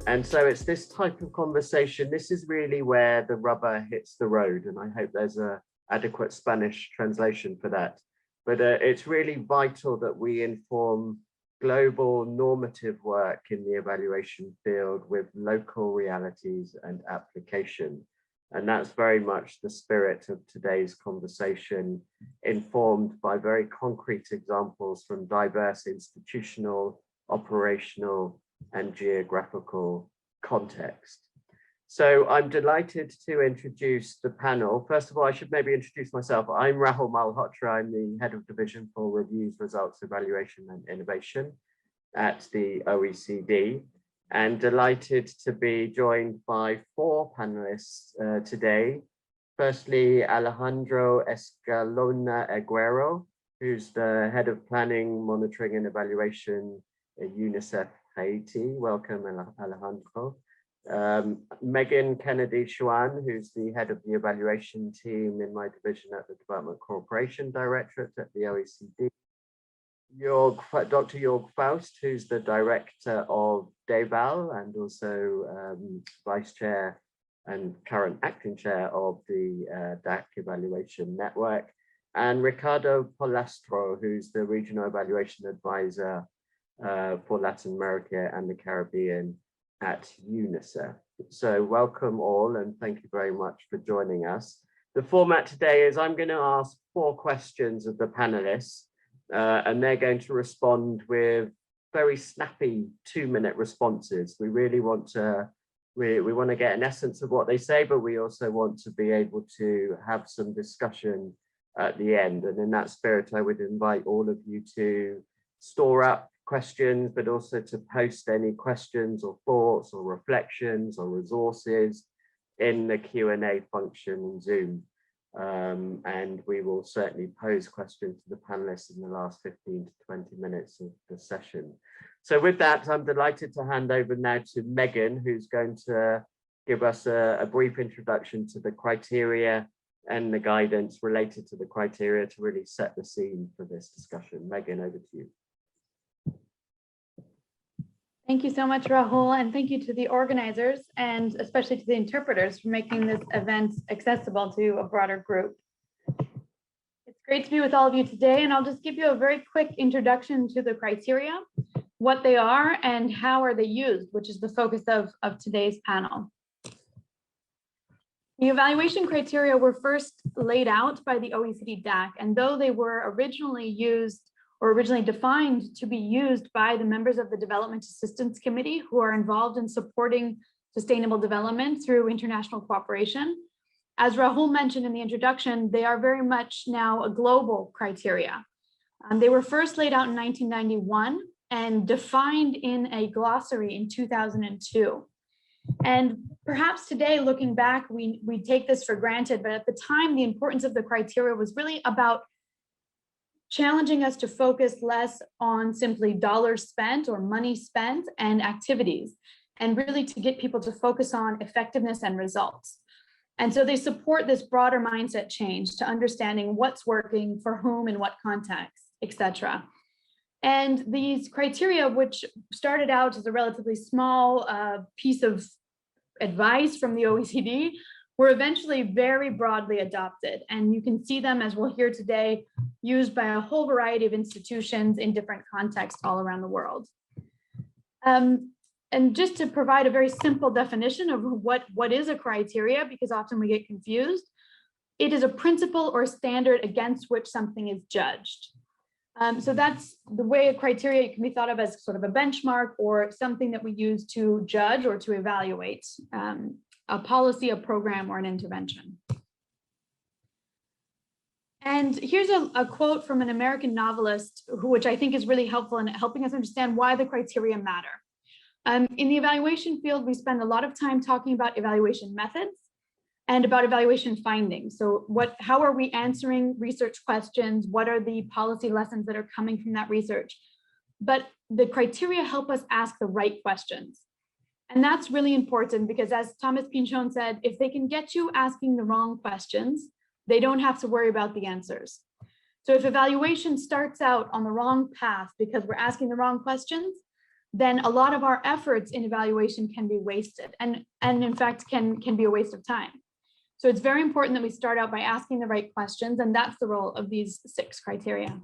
And so it's this type of conversation. This is really where the rubber hits the road. And I hope there's an adequate Spanish translation for that. But it's really vital that we inform global normative work in the evaluation field with local realities and application. And that's very much the spirit of today's conversation, informed by very concrete examples from diverse institutional, operational, and geographical context. So I'm delighted to introduce the panel. First of all, I should maybe introduce myself. I'm Rahul Malhotra. I'm the head of division for reviews, results, evaluation, and innovation at the OECD, and delighted to be joined by four panelists today. Firstly, Alejandro Escalona Aguero, who's the head of planning, monitoring, and evaluation at UNICEF Haiti. Welcome, Alejandro. Megan Kennedy Schwan, who's the head of the evaluation team in my division at the Development Cooperation Directorate at the OECD. Dr. Jörg Faust, who's the director of DEVAL and also vice chair and current acting chair of the DAC Evaluation Network, and Ricardo Polastro, who's the regional evaluation advisor for Latin America and the Caribbean at UNICEF. So welcome all, and thank you very much for joining us. The format today is I'm going to ask 4 questions of the panelists, and they're going to respond with very snappy 2-minute responses. We really want to we want to get an essence of what they say, but we also want to be able to have some discussion at the end. And in that spirit, I would invite all of you to store up questions, but also to post any questions or thoughts or reflections or resources in the Q&A function in Zoom. And we will certainly pose questions to the panelists in the last 15 to 20 minutes of the session. So with that, I'm delighted to hand over now to Megan, who's going to give us a brief introduction to the criteria and the guidance related to the criteria to really set the scene for this discussion. Megan, over to you. Thank you so much, Rahul, and thank you to the organizers and especially to the interpreters for making this event accessible to a broader group. It's great to be with all of you today, and I'll just give you a very quick introduction to the criteria, what they are, and how are they used, which is the focus of today's panel. The evaluation criteria were first laid out by the OECD-DAC, and though they were originally defined to be used by the members of the Development Assistance Committee who are involved in supporting sustainable development through international cooperation. As Rahul mentioned in the introduction, they are very much now a global criteria. They were first laid out in 1991 and defined in a glossary in 2002. And perhaps today, looking back, we take this for granted, but at the time, the importance of the criteria was really about challenging us to focus less on simply dollars spent or money spent and activities, and really to get people to focus on effectiveness and results. And so they support this broader mindset change to understanding what's working for whom in what context, etc. And these criteria, which started out as a relatively small piece of advice from the OECD, were eventually very broadly adopted. And you can see them, as we'll hear today, used by a whole variety of institutions in different contexts all around the world. And just to provide a very simple definition of what is a criteria, because often we get confused, it is a principle or standard against which something is judged. So that's the way a criteria can be thought of as sort of a benchmark or something that we use to judge or to evaluate a policy, a program, or an intervention. And here's a quote from an American novelist, which I think is really helpful in helping us understand why the criteria matter. In the evaluation field, we spend a lot of time talking about evaluation methods and about evaluation findings. So how are we answering research questions? What are the policy lessons that are coming from that research? But the criteria help us ask the right questions. And that's really important because, as Thomas Pynchon said, if they can get you asking the wrong questions, they don't have to worry about the answers. So if evaluation starts out on the wrong path because we're asking the wrong questions, then a lot of our efforts in evaluation can be wasted and in fact can be a waste of time. So it's very important that we start out by asking the right questions, and that's the role of these 6 criteria.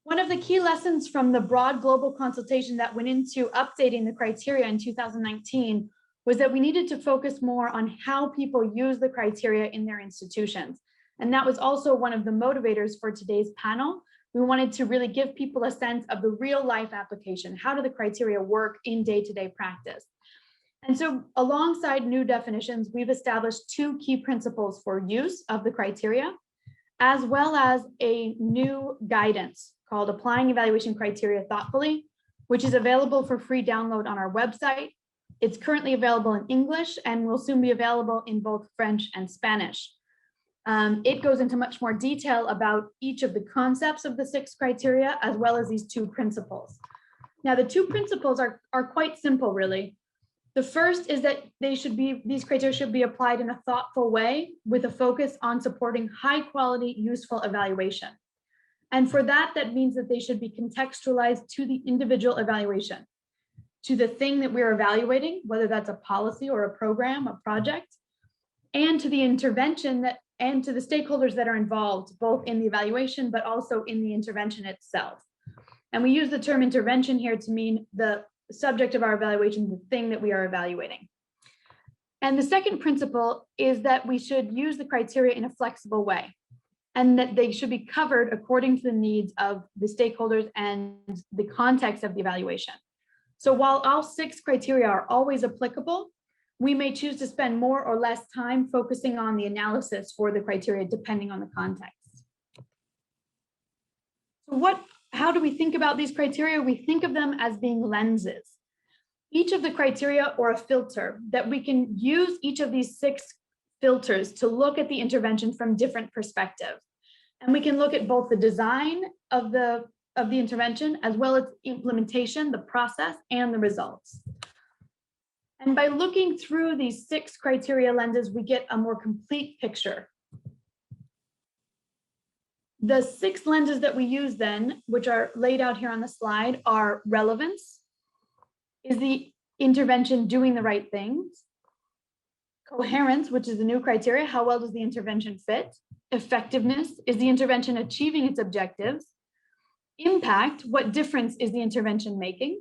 One of the key lessons from the broad global consultation that went into updating the criteria in 2019 was that we needed to focus more on how people use the criteria in their institutions. And that was also one of the motivators for today's panel. We wanted to really give people a sense of the real life application. How do the criteria work in day-to-day practice? And so alongside new definitions, we've established 2 key principles for use of the criteria, as well as a new guidance called Applying Evaluation Criteria Thoughtfully, which is available for free download on our website. It's currently available in English and will soon be available in both French and Spanish. It goes into much more detail about each of the concepts of the 6 criteria, as well as these 2 principles. Now, the 2 principles are quite simple, really. The first is that these criteria should be applied in a thoughtful way with a focus on supporting high quality, useful evaluation. And for that, that means that they should be contextualized to the individual evaluation, to the thing that we're evaluating, whether that's a policy or a program, a project, and to the intervention and to the stakeholders that are involved, both in the evaluation, but also in the intervention itself. And we use the term intervention here to mean the subject of our evaluation, the thing that we are evaluating. And the second principle is that we should use the criteria in a flexible way, and that they should be covered according to the needs of the stakeholders and the context of the evaluation. So while all 6 criteria are always applicable, we may choose to spend more or less time focusing on the analysis for the criteria depending on the context. So how do we think about these criteria? We think of them as being lenses. Each of the criteria, or a filter, that we can use each of these 6 filters to look at the intervention from different perspectives. And we can look at both the design of the intervention, as well as implementation, the process, and the results. And by looking through these 6 criteria lenses, we get a more complete picture. The 6 lenses that we use then, which are laid out here on the slide, are relevance. Is the intervention doing the right things? Coherence, which is the new criteria. How well does the intervention fit? Effectiveness, is the intervention achieving its objectives? Impact, what difference is the intervention making?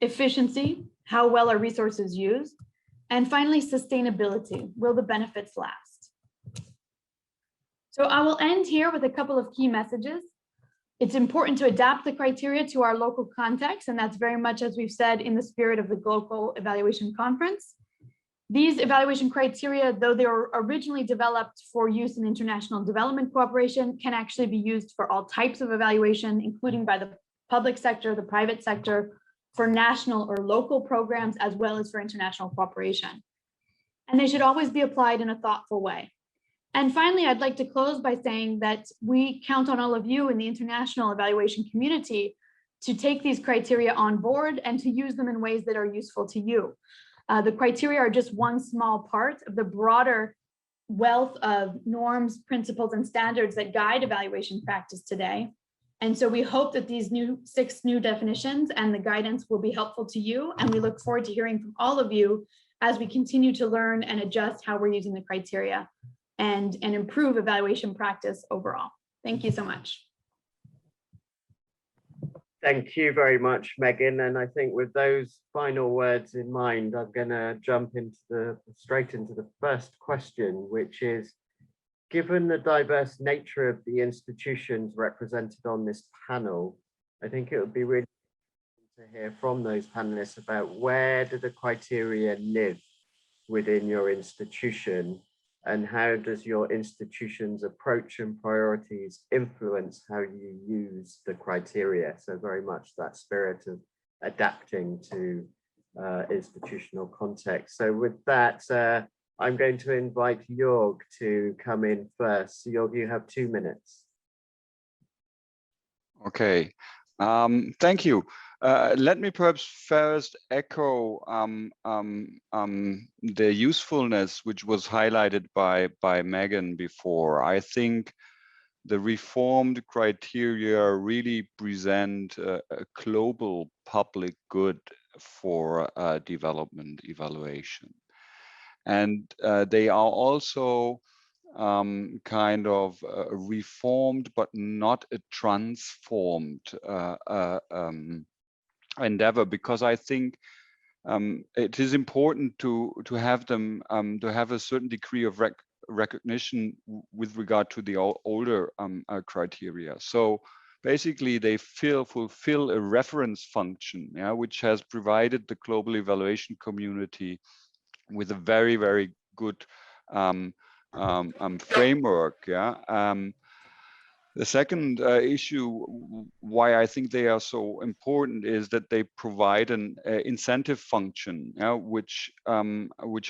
Efficiency, how well are resources used? And finally, sustainability, will the benefits last? So I will end here with a couple of key messages. It's important to adapt the criteria to our local context, and that's very much, as we've said, in the spirit of the Global Evaluation Conference. These evaluation criteria, though they were originally developed for use in international development cooperation, can actually be used for all types of evaluation, including by the public sector, the private sector, for national or local programs, as well as for international cooperation. And they should always be applied in a thoughtful way. And finally, I'd like to close by saying that we count on all of you in the international evaluation community to take these criteria on board and to use them in ways that are useful to you. The criteria are just one small part of the broader wealth of norms, principles, and standards that guide evaluation practice today. And so we hope that these 6 new definitions and the guidance will be helpful to you. And we look forward to hearing from all of you as we continue to learn and adjust how we're using the criteria and improve evaluation practice overall. Thank you so much. Thank you very much, Megan. And I think with those final words in mind, I'm going to jump straight into the first question, which is, given the diverse nature of the institutions represented on this panel, I think it would be really interesting to hear from those panelists about where do the criteria live within your institution, and how does your institution's approach and priorities influence how you use the criteria? So very much that spirit of adapting to institutional context. So with that, I'm going to invite Jörg to come in first. Jörg, you have 2 minutes. Okay, thank you. Let me perhaps first echo the usefulness which was highlighted by Megan before. I think the reformed criteria really present a global public good for development evaluation. And they are also kind of reformed, but not a transformed endeavor, because I think it is important to have them to have a certain degree of recognition with regard to the older criteria. So basically, they fulfill a reference function, yeah, which has provided the global evaluation community with a very, very good framework. Yeah. The second issue why I think they are so important is that they provide an incentive function, which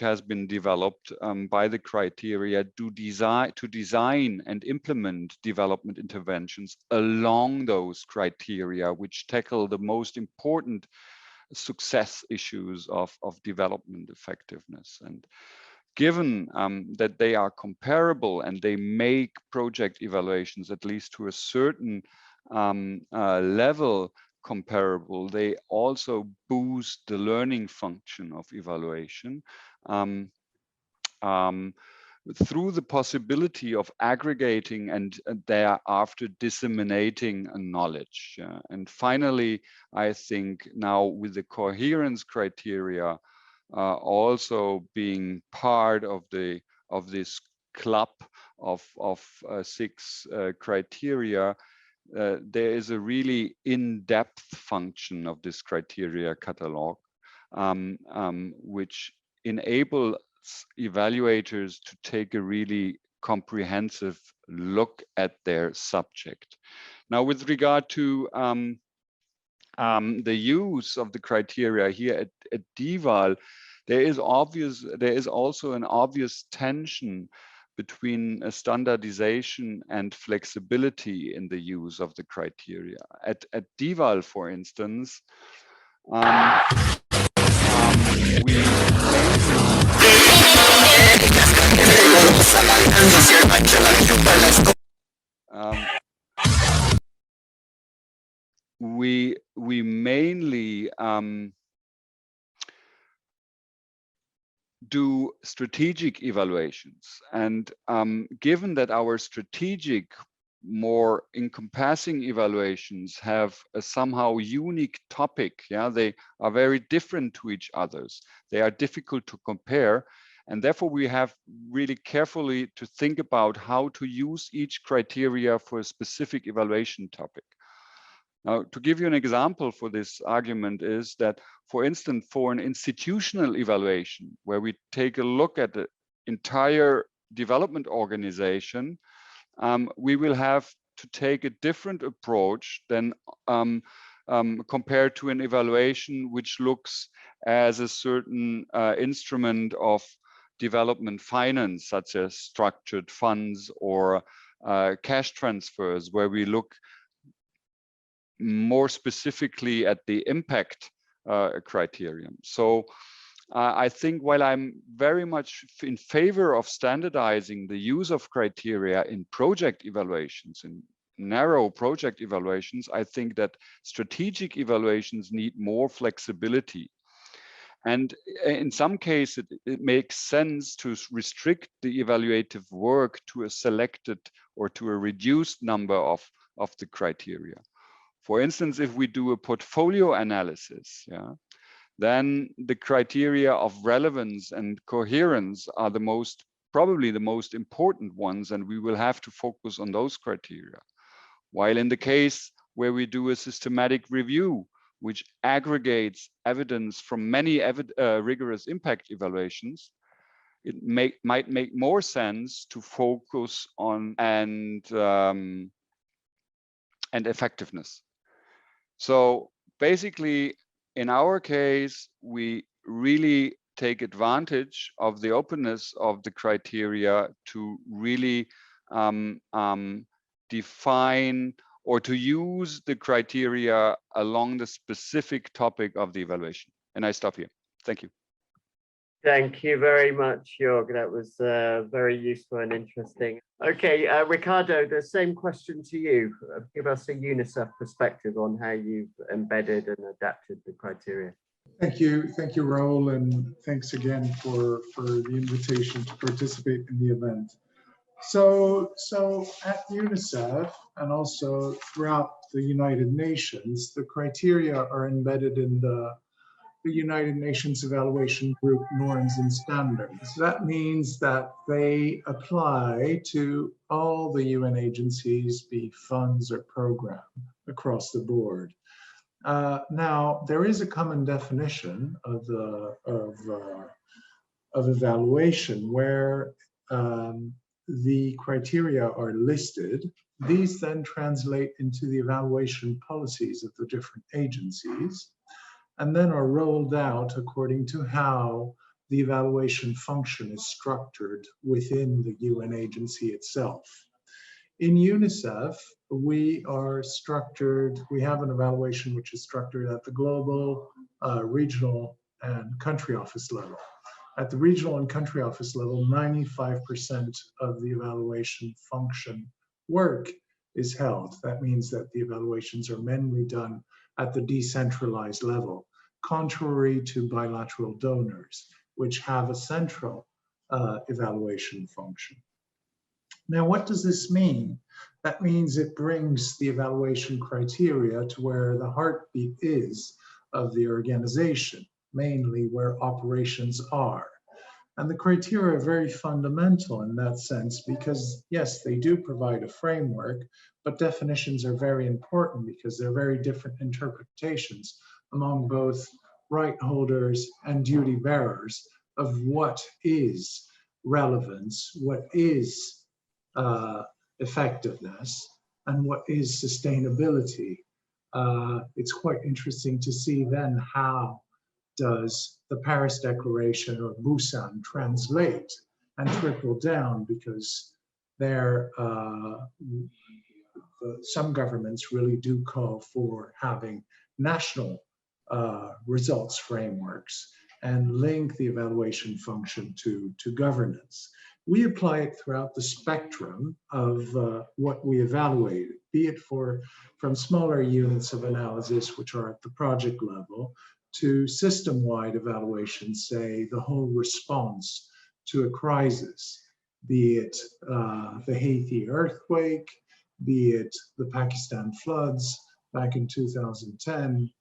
has been developed by the criteria to design and implement development interventions along those criteria, which tackle the most important success issues of development effectiveness. And given that they are comparable and they make project evaluations, at least to a certain level, comparable, they also boost the learning function of evaluation through the possibility of aggregating and thereafter disseminating knowledge. And finally, I think now with the coherence criteria also being part of this club of 6 criteria, there is a really in-depth function of this criteria catalog, which enables evaluators to take a really comprehensive look at their subject. Now, with regard to the use of the criteria here at DEVAL, there is also an obvious tension between standardization and flexibility in the use of the criteria. At DEVAL, for instance, we mainly do strategic evaluations, and given that our strategic, more encompassing evaluations have a somehow unique topic, yeah, they are very different to each others. They are difficult to compare, and therefore we have really carefully to think about how to use each criteria for a specific evaluation topic. Now, to give you an example for this argument is that, for instance, for an institutional evaluation, where we take a look at the entire development organization, we will have to take a different approach than compared to an evaluation which looks as a certain instrument of development finance, such as structured funds or cash transfers, where we look more specifically at the impact criterion. So I think while I'm very much in favor of standardizing the use of criteria in project evaluations, in narrow project evaluations, I think that strategic evaluations need more flexibility. And in some cases, it makes sense to restrict the evaluative work to a selected or to a reduced number of the criteria. For instance, if we do a portfolio analysis, yeah, then the criteria of relevance and coherence are probably the most important ones, and we will have to focus on those criteria. While in the case where we do a systematic review, which aggregates evidence from many rigorous impact evaluations, it might make more sense to focus on and effectiveness. So basically, in our case, we really take advantage of the openness of the criteria to really define or to use the criteria along the specific topic of the evaluation. And I stop here. Thank you. Thank you very much, Jörg. That was very useful and interesting. Okay, Ricardo, the same question to you. Give us a UNICEF perspective on how you've embedded and adapted the criteria. Thank you, Raul, and thanks again for the invitation to participate in the event. So at UNICEF and also throughout the United Nations, the criteria are embedded in the United Nations Evaluation Group norms and standards. That means that they apply to all the UN agencies, be funds or program, across the board. Now, there is a common definition of evaluation where the criteria are listed. These then translate into the evaluation policies of the different agencies, and then are rolled out according to how the evaluation function is structured within the UN agency itself. In UNICEF, we have an evaluation which is structured at the global, regional, and country office level. At the regional and country office level, 95% of the evaluation function work is held. That means that the evaluations are mainly done at the decentralized level, contrary to bilateral donors, which have a central evaluation function. Now, what does this mean? That means it brings the evaluation criteria to where the heartbeat is of the organization, mainly where operations are. And the criteria are very fundamental in that sense because, yes, they do provide a framework, but definitions are very important because they're very different interpretations among both right holders and duty bearers of what is relevance, what is effectiveness, and what is sustainability. It's quite interesting to see then how does the Paris Declaration or Busan translate and trickle down, because there some governments really do call for having national results frameworks and link the evaluation function to governance. We apply it throughout the spectrum of what we evaluate, be it from smaller units of analysis, which are at the project level, to system-wide evaluations, say the whole response to a crisis, be it the Haiti earthquake, be it the Pakistan floods back in 2010,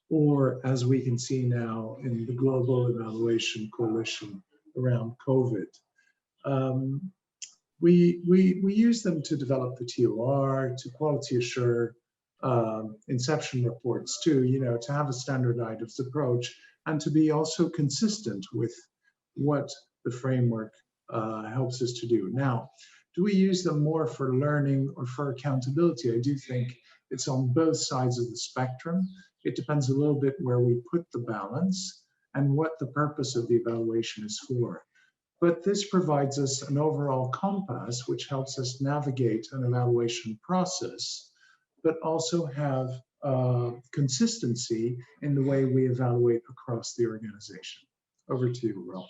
or as we can see now in the Global Evaluation Coalition around COVID. We use them to develop the TOR, to quality assure inception reports too, to have a standardized approach and to be also consistent with what the framework helps us to do. Now, do we use them more for learning or for accountability? I do think it's on both sides of the spectrum. It depends a little bit where we put the balance and what the purpose of the evaluation is for. But this provides us an overall compass which helps us navigate an evaluation process, but also have consistency in the way we evaluate across the organization. Over to you, Will.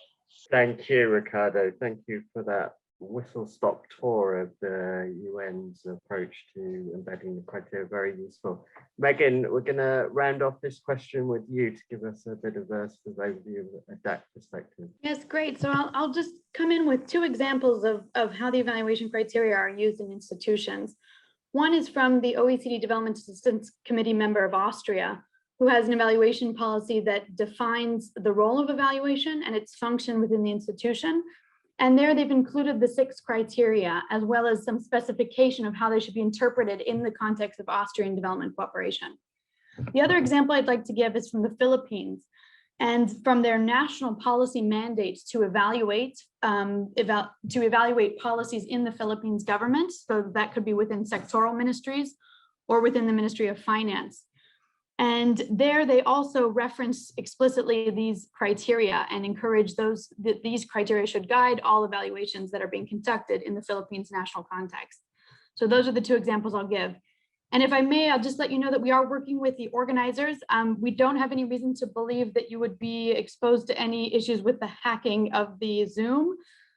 Thank you, Ricardo. Thank you for that whistle-stop tour of the UN's approach to embedding the criteria. Very useful. Megan, we're going to round off this question with you to give us a bit of a sort of overview of a DAC perspective. Yes, great. So I'll just come in with two examples of how the evaluation criteria are used in institutions. One is from the OECD Development Assistance Committee member of Austria, who has an evaluation policy that defines the role of evaluation and its function within the institution. And there they've included the 6 criteria, as well as some specification of how they should be interpreted in the context of Austrian development cooperation. The other example I'd like to give is from the Philippines, and from their national policy mandates to evaluate policies in the Philippines government. So that could be within sectoral ministries or within the Ministry of Finance. And there they also reference explicitly these criteria and encourage these criteria should guide all evaluations that are being conducted in the Philippines national context. So those are the two examples I'll give. And if I may, I'll just let you know that we are working with the organizers. We don't have any reason to believe that you would be exposed to any issues with the hacking of the Zoom.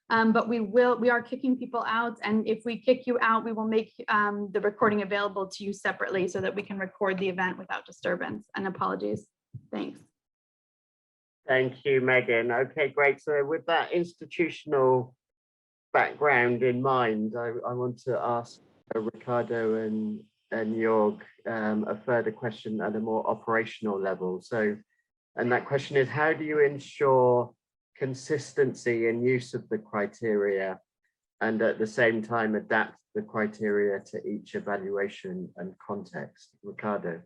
But we are kicking people out. And if we kick you out, we will make the recording available to you separately so that we can record the event without disturbance. And apologies. Thanks. Thank you, Megan. Okay, great. So with that institutional background in mind, I want to ask Ricardo and Jörg a further question at a more operational level. So, and that question is, how do you ensure consistency in use of the criteria and at the same time adapt the criteria to each evaluation and context? Ricardo.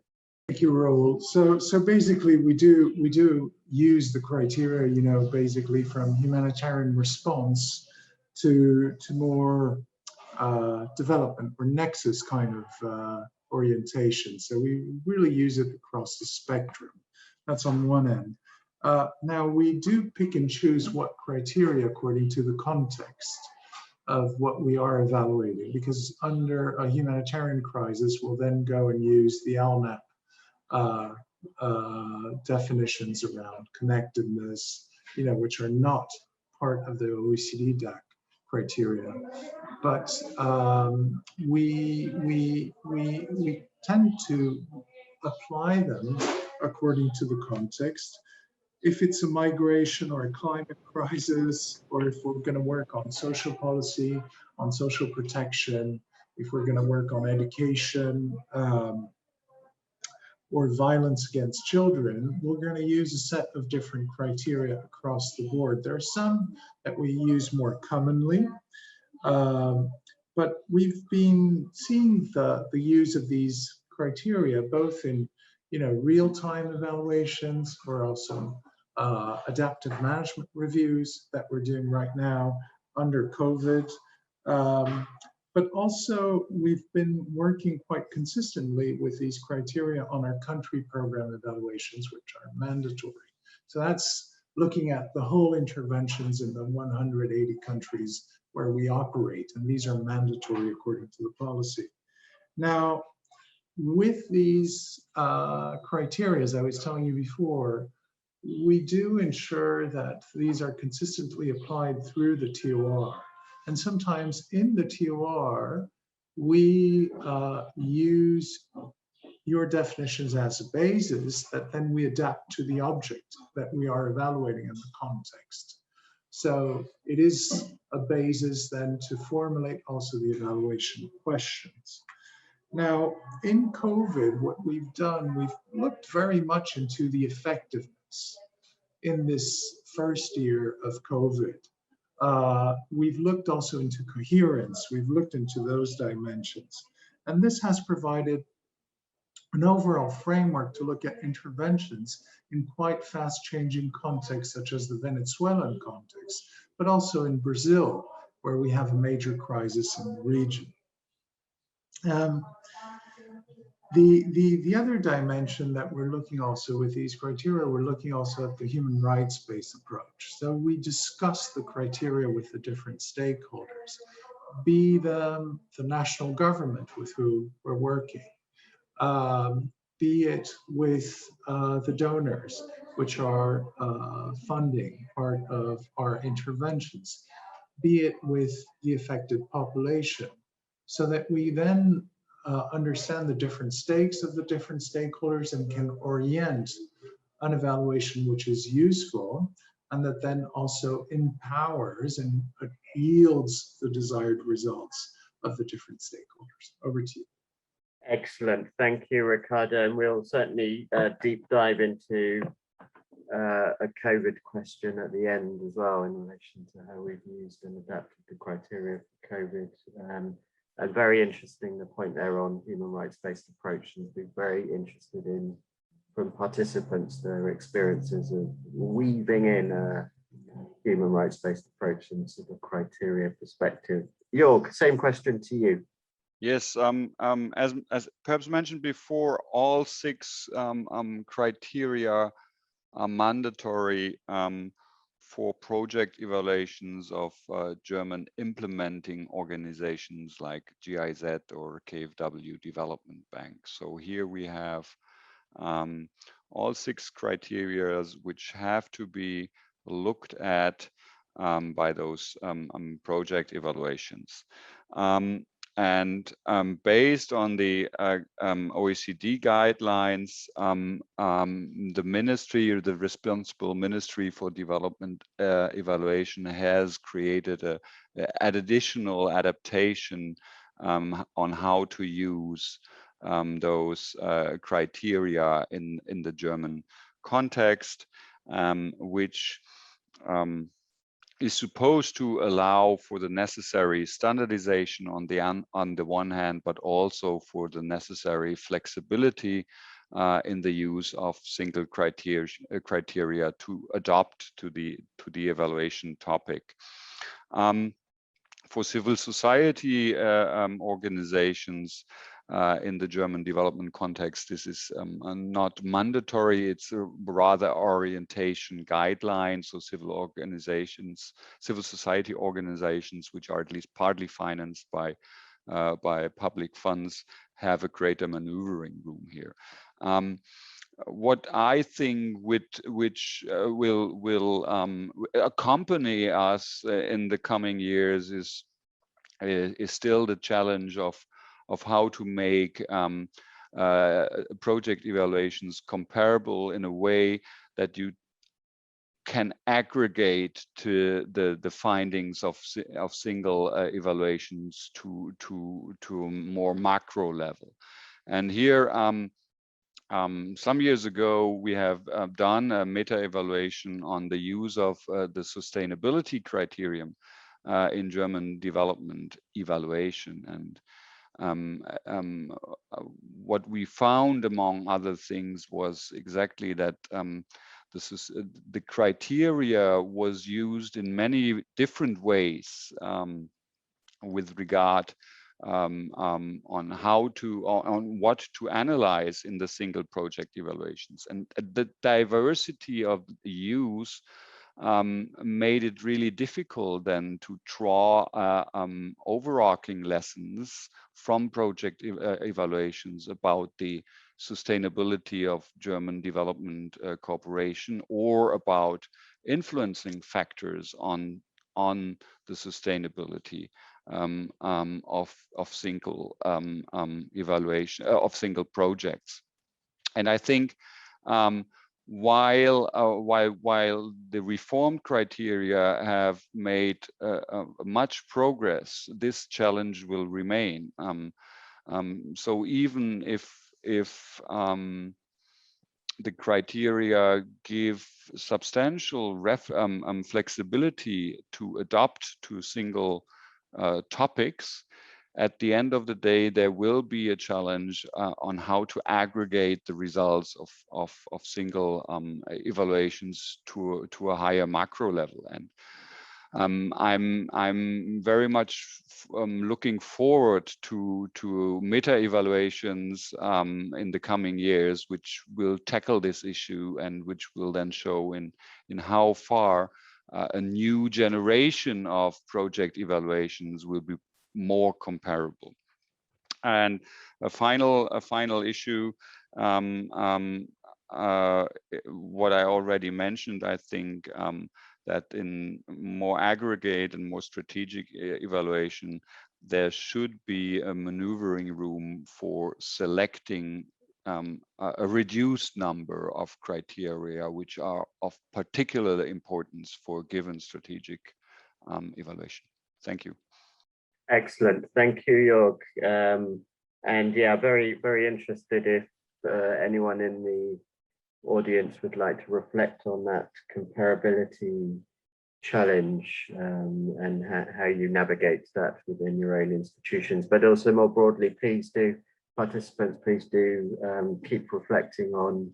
Thank you, Raul. So basically, we do use the criteria, you know, basically from humanitarian response to more development or nexus kind of orientation. So we really use it across the spectrum. That's on one end. Now we do pick and choose what criteria according to the context of what we are evaluating, because under a humanitarian crisis, we'll then go and use the LNAP definitions around connectedness, you know, which are not part of the OECD-DAC criteria, but we tend to apply them according to the context. If it's a migration or a climate crisis, or if we're going to work on social policy, on social protection, if we're going to work on education, or violence against children, we're going to use a set of different criteria across the board. There are some that we use more commonly, but we've been seeing the use of these criteria both in, you know, real-time evaluations, or also adaptive management reviews that we're doing right now under COVID. But also we've been working quite consistently with these criteria on our country program evaluations, which are mandatory. So that's looking at the whole interventions in the 180 countries where we operate, and these are mandatory according to the policy. Now, with these criteria, as I was telling you before, we do ensure that these are consistently applied through the TOR. And sometimes in the TOR, we use your definitions as a basis that then we adapt to the object that we are evaluating in the context. So it is a basis then to formulate also the evaluation questions. Now, in COVID, what we've done, we've looked very much into the effectiveness in this first year of COVID. We've looked also into coherence. We've looked into those dimensions. And this has provided an overall framework to look at interventions in quite fast changing contexts, such as the Venezuelan context, but also in Brazil, where we have a major crisis in the region. The other dimension that we're looking also with these criteria, we're looking also at the human rights-based approach. So we discuss the criteria with the different stakeholders, be the national government with who we're working, be it with the donors, which are funding part of our interventions, be it with the affected population, so that we then understand the different stakes of the different stakeholders and can orient an evaluation which is useful, and that then also empowers and yields the desired results of the different stakeholders. Over to you. Excellent. Thank you, Ricardo. And we'll certainly deep dive into a COVID question at the end as well in relation to how we've used and adapted the criteria for COVID. And very interesting, the point there on human rights-based approach, and be very interested in, from participants, their experiences of weaving in a human rights-based approach into the criteria perspective. Jörg, same question to you. Yes, as perhaps mentioned before, all 6 criteria are mandatory for project evaluations of German implementing organizations like GIZ or KfW Development Bank. So here we have all 6 criteria which have to be looked at by those project evaluations. Based on the OECD guidelines, the ministry or the responsible ministry for development evaluation has created an additional adaptation on how to use those criteria in the German context, which is supposed to allow for the necessary standardization on the one hand, but also for the necessary flexibility in the use of single criteria to adopt to the evaluation topic. For civil society organizations in the German development context, this is not mandatory, it's a rather orientation guideline. So civil society organizations, which are at least partly financed by public funds, have a greater maneuvering room here. What I think which will accompany us in the coming years is still the challenge of how to make project evaluations comparable in a way that you can aggregate to the findings of single evaluations to a more macro level. And here, some years ago, we have done a meta-evaluation on the use of the sustainability criterion in German development evaluation. And what we found, among other things, was exactly that the criteria was used in many different ways with regard on what to analyze in the single project evaluations, and the diversity of the use made it really difficult then to draw overarching lessons from project evaluations about the sustainability of German development cooperation, or about influencing factors on the sustainability of single evaluation of single projects. And I think while the reformed criteria have made much progress, this challenge will remain. So even if the criteria give substantial flexibility to adapt to single topics, at the end of the day, there will be a challenge on how to aggregate the results of single evaluations to a higher macro level. And I'm very much looking forward to meta evaluations in the coming years, which will tackle this issue and which will then show in how far a new generation of project evaluations will be more comparable. And a final issue, what I already mentioned, I think that in more aggregate and more strategic evaluation, there should be a maneuvering room for selecting a reduced number of criteria which are of particular importance for a given strategic evaluation. Thank you. Excellent. Thank you, Jörg. And yeah, very, very interested if anyone in the audience would like to reflect on that comparability challenge and how you navigate that within your own institutions. But also more broadly, please do, participants, please do keep reflecting on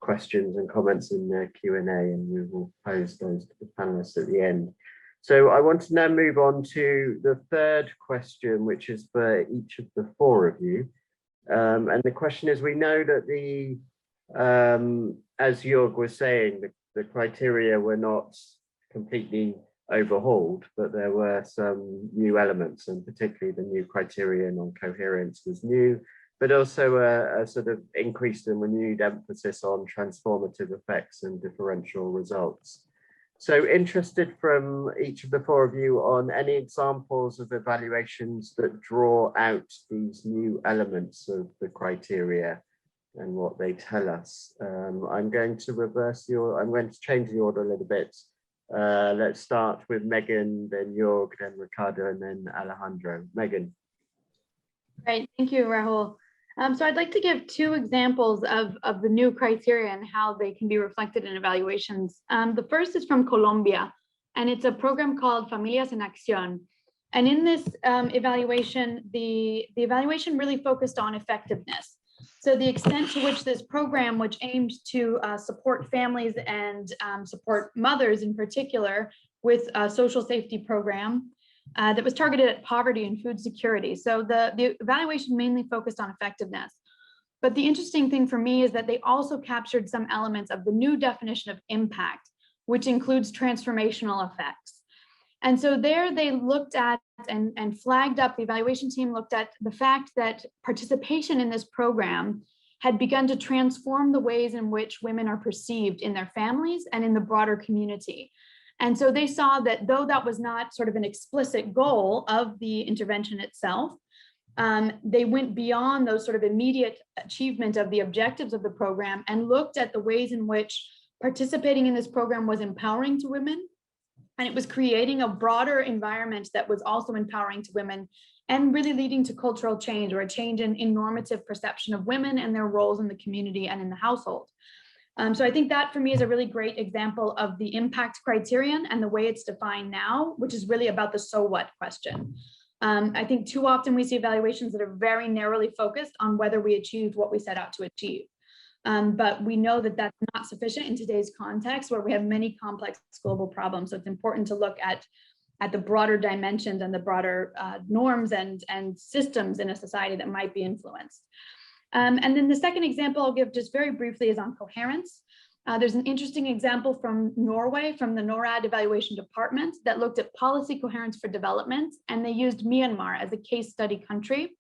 questions and comments in the Q&A, and we will pose those to the panelists at the end. So I want to now move on to the third question, which is for each of the four of you. And the question is, we know that as Jörg was saying, the criteria were not completely overhauled, but there were some new elements, and particularly the new criterion on coherence was new, but also a sort of increased and renewed emphasis on transformative effects and differential results. So interested from each of the four of you on any examples of evaluations that draw out these new elements of the criteria and what they tell us. I'm going to change the order a little bit. Let's start with Megan, then Jorg, then Ricardo, and then Alejandro. Megan. Great, thank you, Rahul. So I'd like to give two examples of the new criteria and how they can be reflected in evaluations. The first is from Colombia, and it's a program called Familias en Acción. And in this evaluation, the evaluation really focused on effectiveness. So the extent to which this program, which aimed to support families and support mothers in particular with a social safety program, that was targeted at poverty and food security. So the evaluation mainly focused on effectiveness. But the interesting thing for me is that they also captured some elements of the new definition of impact, which includes transformational effects. And so there they looked at and flagged up, the evaluation team looked at the fact that participation in this program had begun to transform the ways in which women are perceived in their families and in the broader community. And so they saw that though that was not sort of an explicit goal of the intervention itself, they went beyond those sort of immediate achievement of the objectives of the program and looked at the ways in which participating in this program was empowering to women. And it was creating a broader environment that was also empowering to women and really leading to cultural change, or a change in normative perception of women and their roles in the community and in the household. So I think that for me is a really great example of the impact criterion and the way it's defined now, which is really about the so what question. I think too often we see evaluations that are very narrowly focused on whether we achieved what we set out to achieve. But we know that that's not sufficient in today's context where we have many complex global problems. So it's important to look at the broader dimensions and the broader norms and systems in a society that might be influenced. And then the second example I'll give just very briefly is on coherence. There's an interesting example from Norway, from the NORAD evaluation department, that looked at policy coherence for development, and they used Myanmar as a case study country.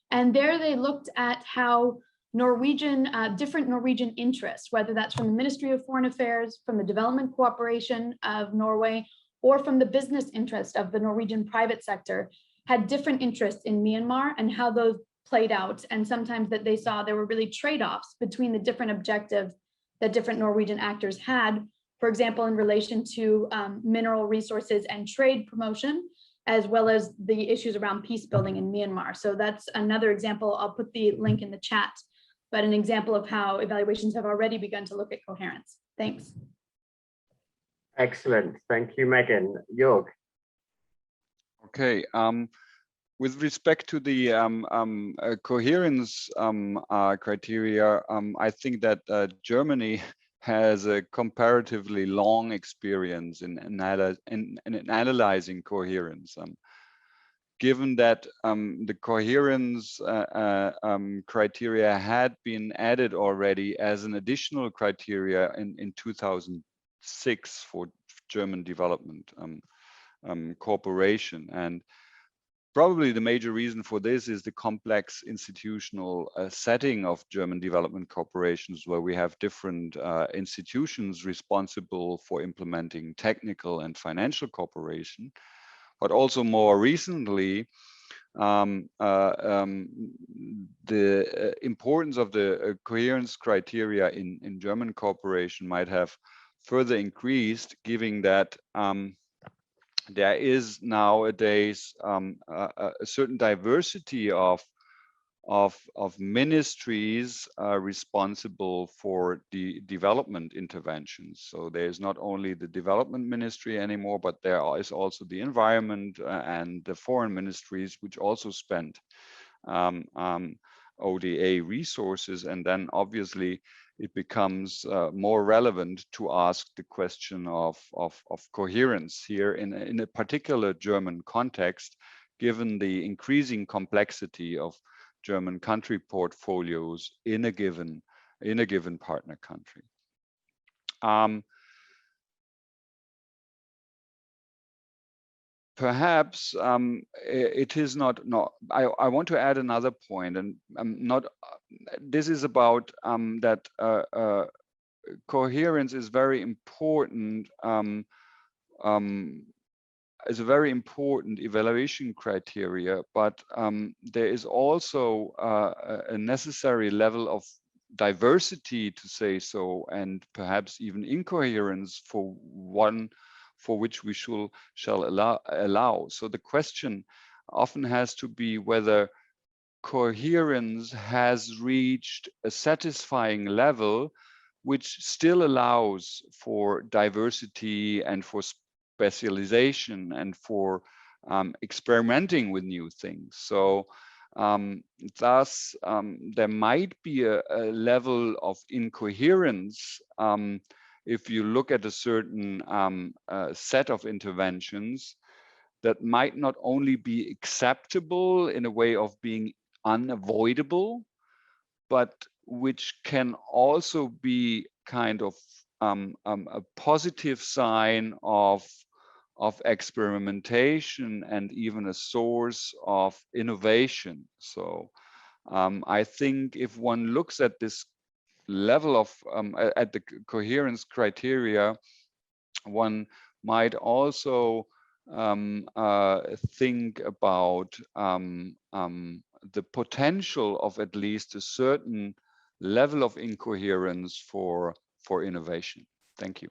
And there they looked at how different Norwegian interests, whether that's from the Ministry of Foreign Affairs, from the Development Cooperation of Norway, or from the business interest of the Norwegian private sector, had different interests in Myanmar and how those played out. And sometimes that they saw there were really trade-offs between the different objectives that different Norwegian actors had, for example, in relation to mineral resources and trade promotion, as well as the issues around peace building in Myanmar. So that's another example. I'll put the link in the chat, but an example of how evaluations have already begun to look at coherence. Thanks. Excellent. Thank you, Megan. Jorg. Okay. With respect to the coherence criteria, I think that Germany has a comparatively long experience in analyzing coherence. Given that the coherence criteria had been added already as an additional criteria in 2006 for German development cooperation. And probably the major reason for this is the complex institutional setting of German development corporations, where we have different institutions responsible for implementing technical and financial cooperation. But also more recently, the importance of the coherence criteria in German cooperation might have further increased, given that there is nowadays a certain diversity of ministries responsible for the development interventions. So there is not only the development ministry anymore, but there is also the environment and the foreign ministries, which also spend ODA resources. And then obviously it becomes more relevant to ask the question of coherence here in a particular German context, given the increasing complexity of German country portfolios in a given partner country. perhaps it is not. No, I want to add another point, and not. This is about that coherence is very important. Is a very important evaluation criteria, but there is also a necessary level of diversity, to say so, and perhaps even incoherence for which we shall allow. So the question often has to be whether coherence has reached a satisfying level which still allows for diversity and for specialization and for experimenting with new things. So thus there might be a level of incoherence if you look at a certain set of interventions that might not only be acceptable in a way of being unavoidable, but which can also be kind of a positive sign of experimentation and even a source of innovation. So I think if one looks at this level of at the coherence criteria, one might also think about the potential of at least a certain level of incoherence for innovation. Thank you.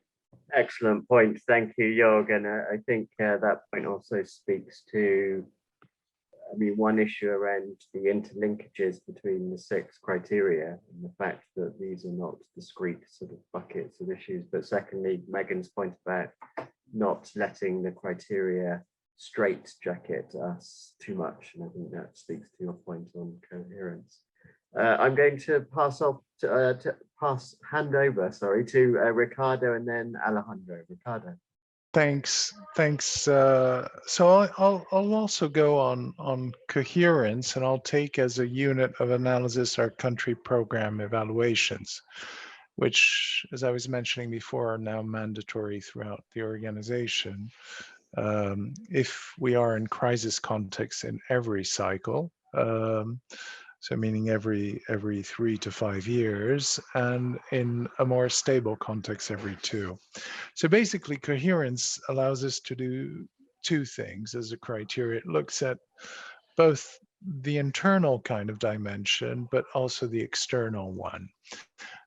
Excellent point. Thank you, Jörg. And I think that point also speaks to, I mean, one issue around the interlinkages between the 6 criteria and the fact that these are not discrete sort of buckets of issues. But secondly, Megan's point about not letting the criteria straight jacket us too much. And I think that speaks to your point on coherence. I'm going to hand over to Ricardo and then Alejandro. Ricardo. Thanks. So I'll also go on coherence, and I'll take as a unit of analysis our country program evaluations, which, as I was mentioning before, are now mandatory throughout the organization. If we are in crisis context in every cycle, so meaning every 3 to 5 years, and in a more stable context every 2. So basically, coherence allows us to do 2 things as a criteria. It looks at both the internal kind of dimension, but also the external one.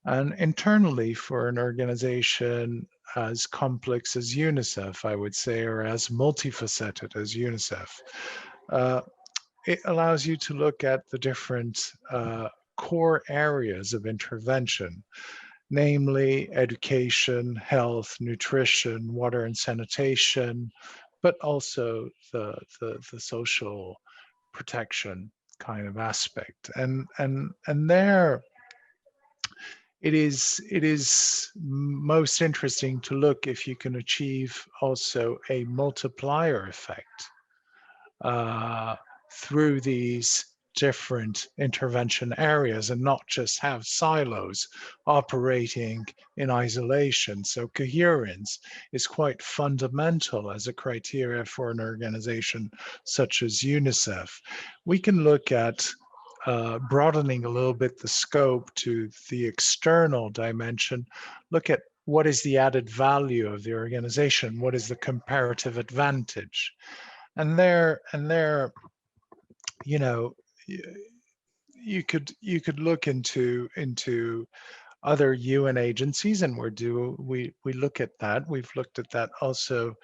And internally, for an organization as complex as UNICEF, I would say, or as multifaceted as UNICEF, it allows you to look at the different core areas of intervention, namely education, health, nutrition, water and sanitation, but also the social protection kind of aspect. And there it is most interesting to look if you can achieve also a multiplier effect through these different intervention areas and not just have silos operating in isolation. So coherence is quite fundamental as a criteria for an organization such as UNICEF. We can look at broadening a little bit the scope to the external dimension, look at what is the added value of the organization, what is the comparative advantage. And there, you know, you could look into other UN agencies, and we look at that. We've looked at that also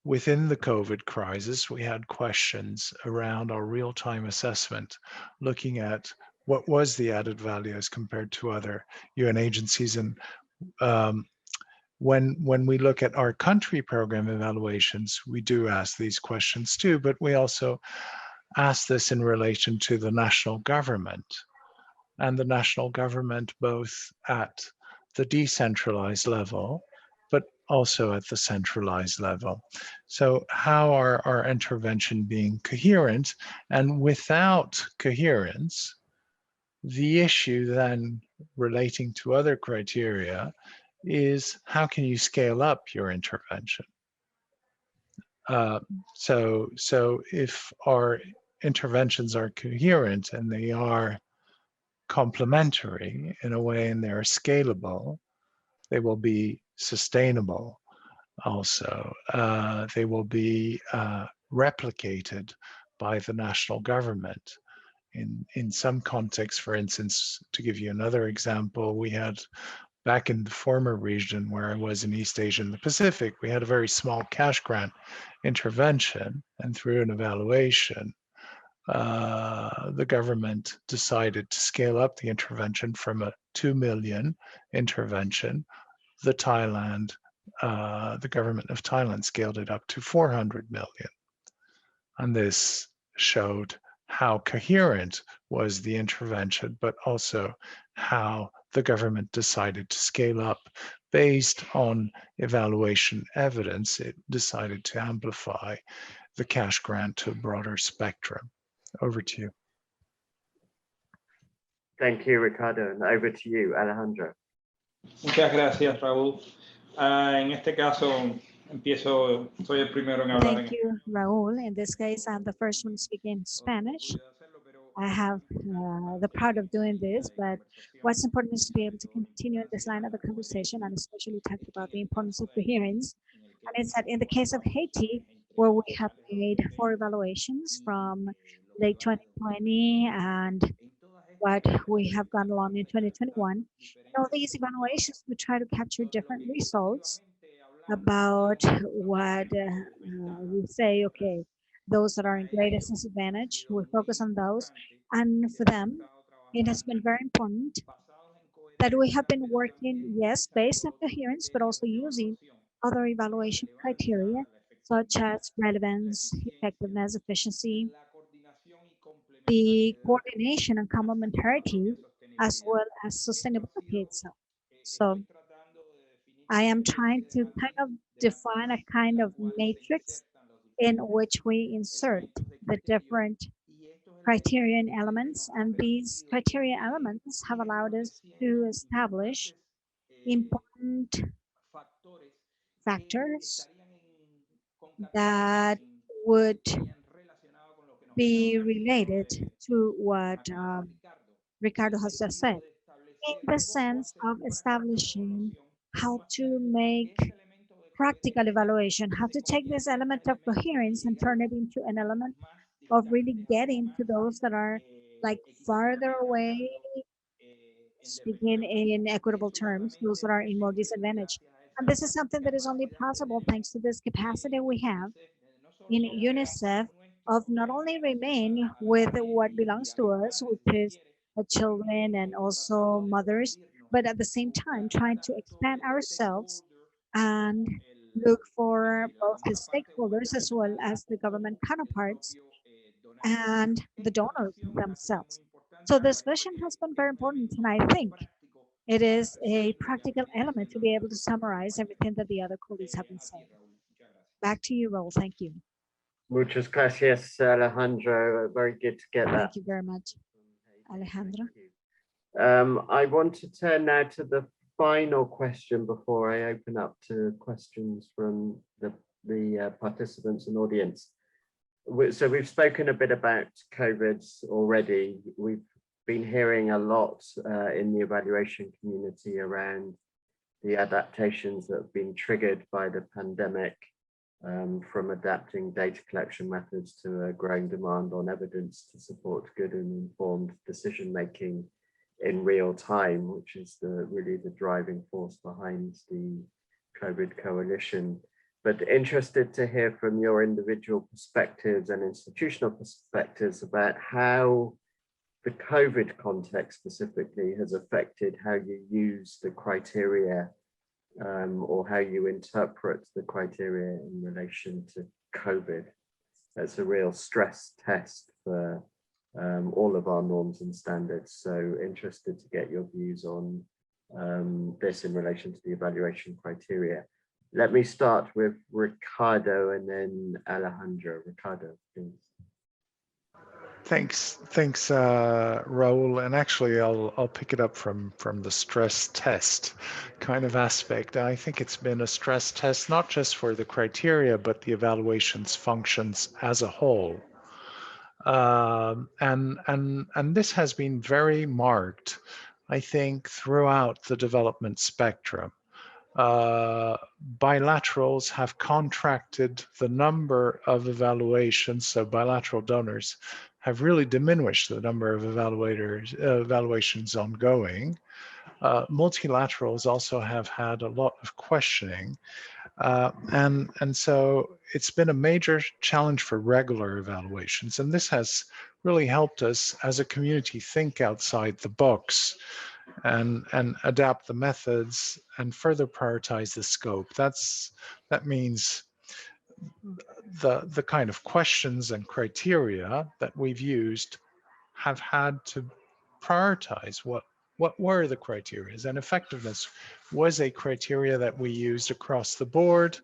within the COVID crisis. We had questions around our real-time assessment, looking at what was the added value as compared to other UN agencies. And when we look at our country program evaluations, we do ask these questions too, but we also ask this in relation to the national government, and the national government both at the decentralized level, but also at the centralized level. So how are our intervention being coherent? And without coherence, the issue then relating to other criteria is how can you scale up your intervention? So if our interventions are coherent and they are complementary in a way and they're scalable, they will be sustainable also. They will be replicated by the national government. In some contexts, for instance, to give you another example, we had back in the former region where I was in East Asia and the Pacific, we had a very small cash grant intervention, and through an evaluation, the government decided to scale up the intervention from a 2 million intervention. The government of Thailand scaled it up to 400 million. And this showed how coherent was the intervention, but also how the government decided to scale up based on evaluation evidence. It decided to amplify the cash grant to a broader spectrum. Over to you. Thank you, Ricardo, and over to you, Alejandro. Muchas gracias, Raúl. En este caso, soy el primero en hablar. Thank you, Raúl. In this case, I'm the first one speaking Spanish. I have the pride of doing this, but what's important is to be able to continue in this line of the conversation, and especially talk about the importance of coherence. And it's that in the case of Haiti, where we have made 4 evaluations from late 2020 and what we have gone along in 2021. In all these evaluations, we try to capture different results about what we say, okay, those that are in greatest disadvantage, we focus on those. And for them, it has been very important that we have been working, yes, based on coherence, but also using other evaluation criteria, such as relevance, effectiveness, efficiency, the coordination and complementarity, as well as sustainability itself. So I am trying to kind of define a kind of matrix in which we insert the different criterion elements, and these criteria elements have allowed us to establish important factors that would be related to what Ricardo has just said, in the sense of establishing how to make practical evaluation, how to take this element of coherence and turn it into an element of really getting to those that are like farther away, speaking in equitable terms, those that are in more disadvantage. And this is something that is only possible thanks to this capacity we have in UNICEF of not only remain with what belongs to us, which is children and also mothers, but at the same time trying to expand ourselves and look for both the stakeholders as well as the government counterparts and the donors themselves. So this vision has been very important, and I think it is a practical element to be able to summarize everything that the other colleagues have been saying. Back to you, Raúl. Thank you. Muchas gracias, Alejandro. Very good to get that. Thank you very much, Alejandro. I want to turn now to the final question before I open up to questions from the participants and audience. So we've spoken a bit about COVID already. We've been hearing a lot in the evaluation community around the adaptations that have been triggered by the pandemic, from adapting data collection methods to a growing demand on evidence to support good and informed decision-making in real time, which is really the driving force behind the COVID coalition. But interested to hear from your individual perspectives and institutional perspectives about how the COVID context specifically has affected how you use the criteria, or how you interpret the criteria in relation to COVID. That's a real stress test for all of our norms and standards. So interested to get your views on this in relation to the evaluation criteria. Let me start with Ricardo and then Alejandro. Ricardo, please. Thanks, Raul. And actually, I'll pick it up from the stress test kind of aspect. I think it's been a stress test not just for the criteria, but the evaluation's functions as a whole. And this has been very marked, I think, throughout the development spectrum. Bilaterals have contracted the number of evaluations, so bilateral donors have really diminished the number of evaluations ongoing. Multilaterals also have had a lot of questioning. And so it's been a major challenge for regular evaluations. And this has really helped us as a community think outside the box and adapt the methods and further prioritize the scope. That means the kind of questions and criteria that we've used have had to prioritize what were the criteria, and effectiveness was a criteria that we used across the board.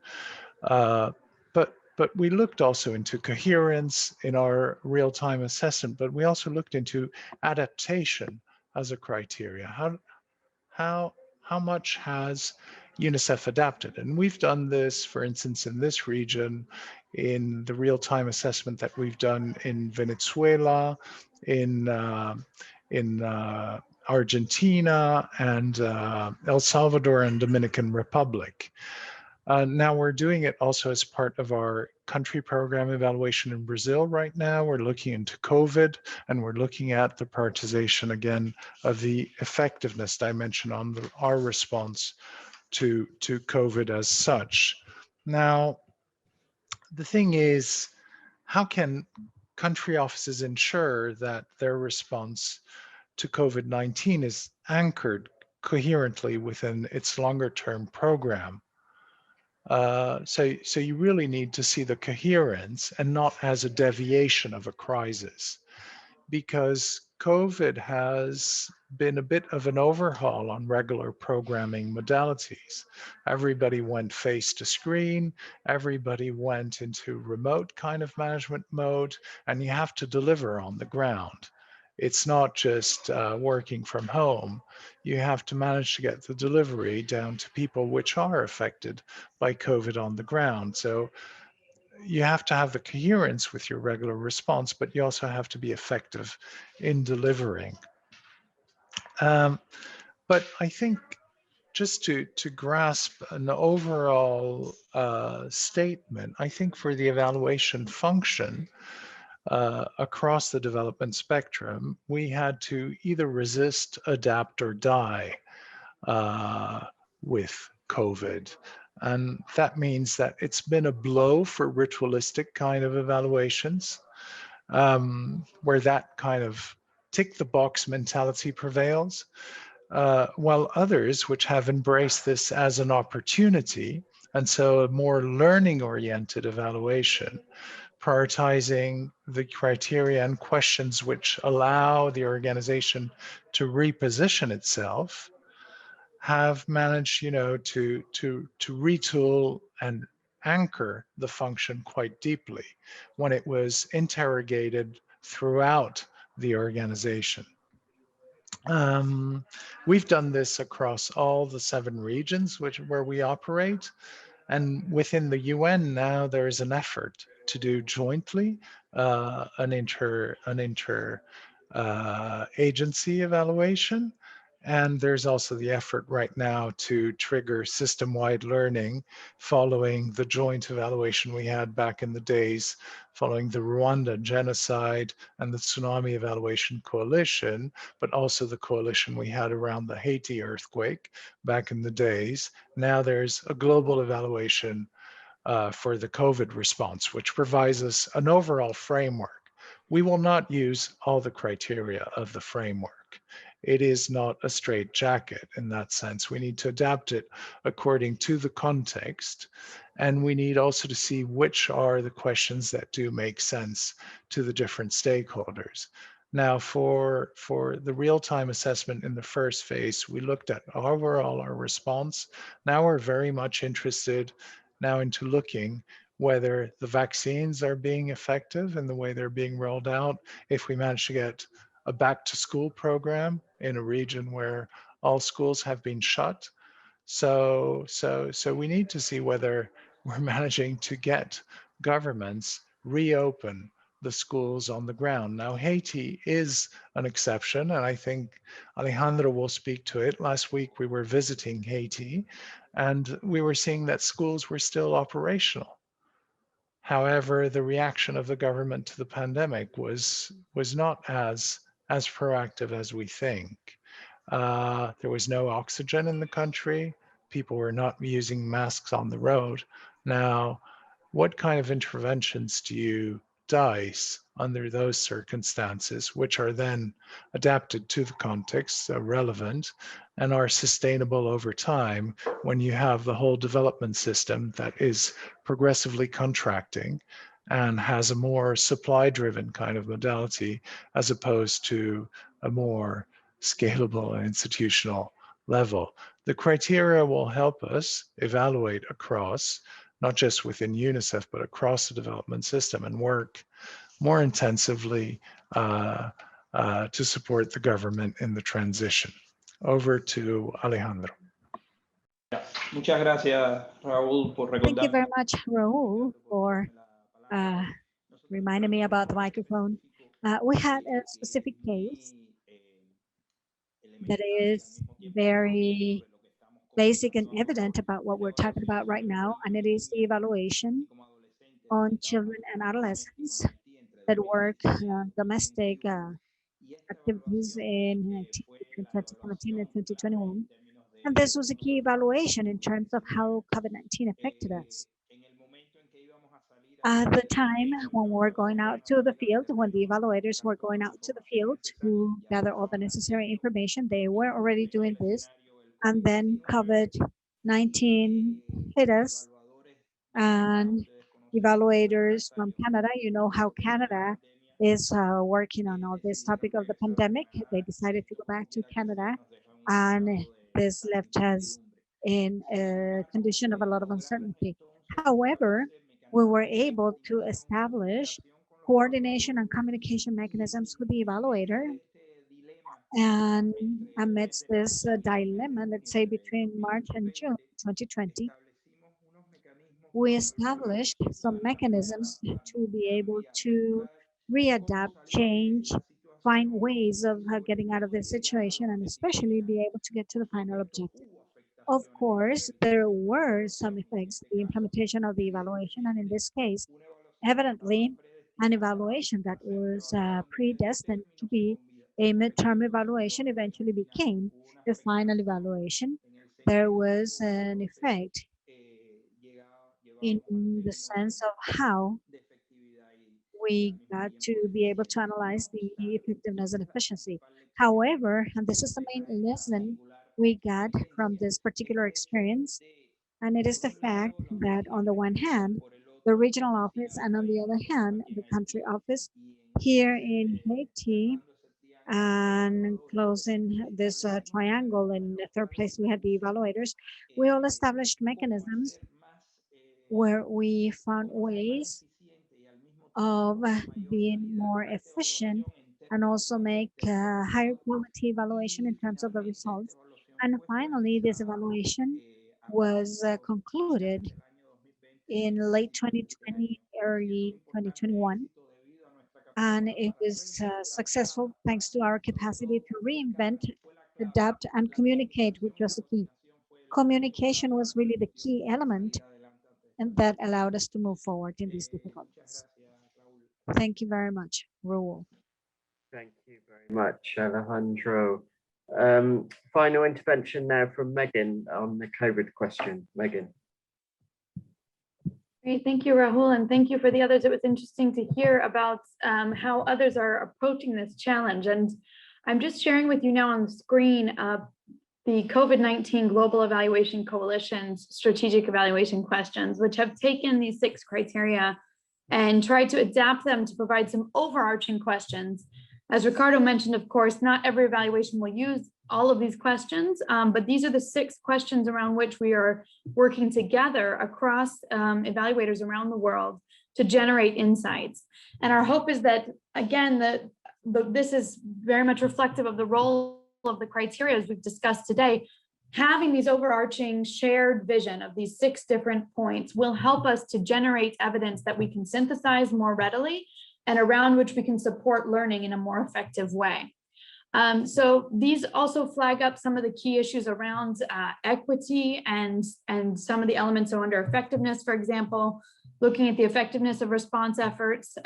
But we looked also into coherence in our real-time assessment, but we also looked into adaptation as a criteria. How much has UNICEF adapted? And we've done this, for instance, in this region, in the real-time assessment that we've done in Venezuela, in Argentina, and El Salvador and Dominican Republic. Now we're doing it also as part of our country program evaluation in Brazil right now. We're looking into COVID, and we're looking at the prioritization again of the effectiveness dimension on our response to COVID as such. Now, the thing is, how can country offices ensure that their response to COVID-19 is anchored coherently within its longer term program? So you really need to see the coherence and not as a deviation of a crisis, because COVID has been a bit of an overhaul on regular programming modalities. Everybody went face to screen, everybody went into remote kind of management mode, and you have to deliver on the ground. It's not just working from home. You have to manage to get the delivery down to people which are affected by COVID on the ground. So you have to have the coherence with your regular response, but you also have to be effective in delivering. But I think just to grasp an overall statement, I think for the evaluation function across the development spectrum, we had to either resist, adapt, or die with COVID. And that means that it's been a blow for ritualistic kind of evaluations, where that kind of tick the box mentality prevails, while others which have embraced this as an opportunity, and so a more learning oriented evaluation, prioritizing the criteria and questions which allow the organization to reposition itself, have managed, to retool and anchor the function quite deeply when it was interrogated throughout the organization. We've done this across all the 7 regions where we operate, and within the UN now there is an effort to do jointly an inter agency evaluation. And there's also the effort right now to trigger system-wide learning following the joint evaluation we had back in the days following the Rwanda genocide and the Tsunami Evaluation Coalition, but also the coalition we had around the Haiti earthquake back in the days. Now there's a global evaluation for the COVID response, which provides us an overall framework. We will not use all the criteria of the framework. It is not a straight jacket in that sense. We need to adapt it according to the context. And we need also to see which are the questions that do make sense to the different stakeholders. Now, for the real-time assessment in the first phase, we looked at overall our response. Now we're very much interested now into looking whether the vaccines are being effective in the way they're being rolled out, if we manage to get a back to school program in a region where all schools have been shut. So we need to see whether we're managing to get governments reopen the schools on the ground. Now, Haiti is an exception, and I think Alejandro will speak to it. Last week, we were visiting Haiti, and we were seeing that schools were still operational. However, the reaction of the government to the pandemic was not as proactive as we think. There was no oxygen in the country. People were not using masks on the road. Now, what kind of interventions do you dice under those circumstances, which are then adapted to the context, relevant, and are sustainable over time when you have the whole development system that is progressively contracting and has a more supply-driven kind of modality as opposed to a more scalable and institutional level. The criteria will help us evaluate across, not just within UNICEF, but across the development system, and work more intensively to support the government in the transition. Over to Alejandro. Muchas gracias, Raúl, por Thank you recordar. very much, Raúl, for reminding me about the microphone. We had a specific case that is very basic and evident about what we're talking about right now, and it is the evaluation on children and adolescents that work domestic activities in 2017 and 2021. And this was a key evaluation in terms of how COVID-19 affected us. At the time when we were going out to the field, when the evaluators were going out to the field to gather all the necessary information, they were already doing this. And then COVID-19 hit us, and evaluators from Canada, you know how Canada is working on all this topic of the pandemic. They decided to go back to Canada, and this left us in a condition of a lot of uncertainty. However, we were able to establish coordination and communication mechanisms with the evaluator. And amidst this dilemma, let's say between March and June 2020, we established some mechanisms to be able to readapt, change, find ways of getting out of this situation, and especially be able to get to the final objective. Of course, there were some effects, the implementation of the evaluation, and in this case, evidently, an evaluation that was predestined to be a midterm evaluation eventually became the final evaluation. There was an effect in the sense of how we got to be able to analyze the effectiveness and efficiency. However, and this is the main lesson we got from this particular experience, and it is the fact that on the one hand, the regional office, and on the other hand, the country office here in Haiti, and closing this triangle, in the third place we had the evaluators, we all established mechanisms where we found ways of being more efficient and also make higher quality evaluation in terms of the results. And finally, this evaluation was concluded in late 2020, early 2021. And it was successful thanks to our capacity to reinvent, adapt, and communicate, which was the key. Communication was really the key element, and that allowed us to move forward in these difficulties. Thank you very much, Raúl. Thank you very much, Alejandro. Final intervention now from Megan on the COVID question. Megan. Great, thank you, Rahul, and thank you for the others. It was interesting to hear about how others are approaching this challenge. And I'm just sharing with you now on the screen the COVID-19 Global Evaluation Coalition's strategic evaluation questions, which have taken these 6 criteria and tried to adapt them to provide some overarching questions. As Ricardo mentioned, of course, not every evaluation will use all of these questions, but these are the 6 questions around which we are working together across evaluators around the world to generate insights. And our hope is that, again, this is very much reflective of the role of the criteria as we've discussed today. Having these overarching shared vision of these 6 different points will help us to generate evidence that we can synthesize more readily and around which we can support learning in a more effective way. So these also flag up some of the key issues around equity and some of the elements. So under effectiveness, for example, looking at the effectiveness of response efforts,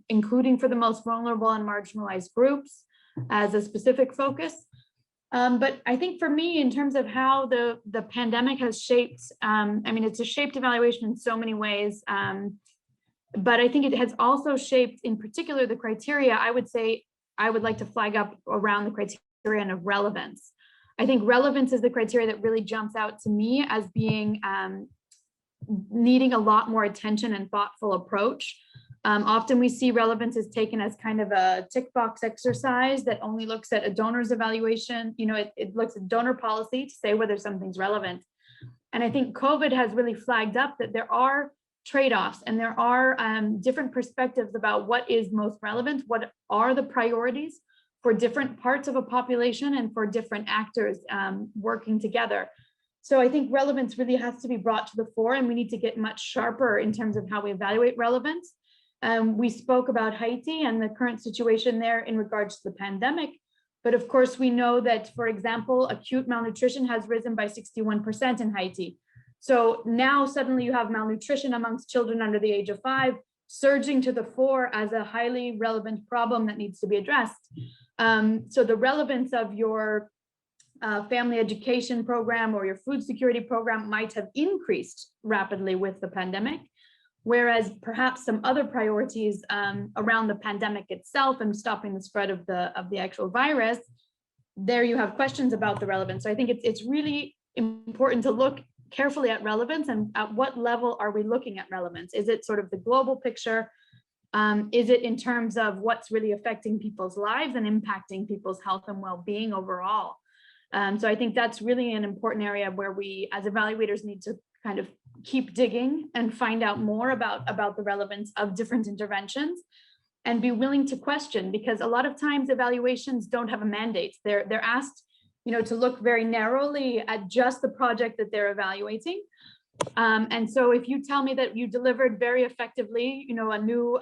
including for the most vulnerable and marginalized groups as a specific focus. But I think for me, in terms of how the pandemic has shaped, I mean, it's a shaped evaluation in so many ways, but I think it has also shaped, in particular, the criteria. I would say I would like to flag up around the criterion of relevance. I think relevance is the criteria that really jumps out to me as being needing a lot more attention and thoughtful approach. Often we see relevance is taken as kind of a tick box exercise that only looks at a donor's evaluation. You know, it looks at donor policy to say whether something's relevant. And I think COVID has really flagged up that there are trade-offs and there are different perspectives about what is most relevant, what are the priorities for different parts of a population and for different actors working together. So I think relevance really has to be brought to the fore, and we need to get much sharper in terms of how we evaluate relevance. We spoke about Haiti and the current situation there in regards to the pandemic. But of course, we know that, for example, acute malnutrition has risen by 61% in Haiti. So now suddenly you have malnutrition amongst children under the age of 5 surging to the fore as a highly relevant problem that needs to be addressed. So the relevance of your family education program or your food security program might have increased rapidly with the pandemic, whereas perhaps some other priorities around the pandemic itself and stopping the spread of the actual virus, there you have questions about the relevance. So I think it's really important to look carefully at relevance, and at what level are we looking at relevance? Is it sort of the global picture? Is it in terms of what's really affecting people's lives and impacting people's health and well-being overall? So I think that's really an important area where we as evaluators need to kind of keep digging and find out more about the relevance of different interventions and be willing to question, because a lot of times evaluations don't have a mandate. They're asked, you know, to look very narrowly at just the project that they're evaluating. And so if you tell me that you delivered very effectively, you know, a new,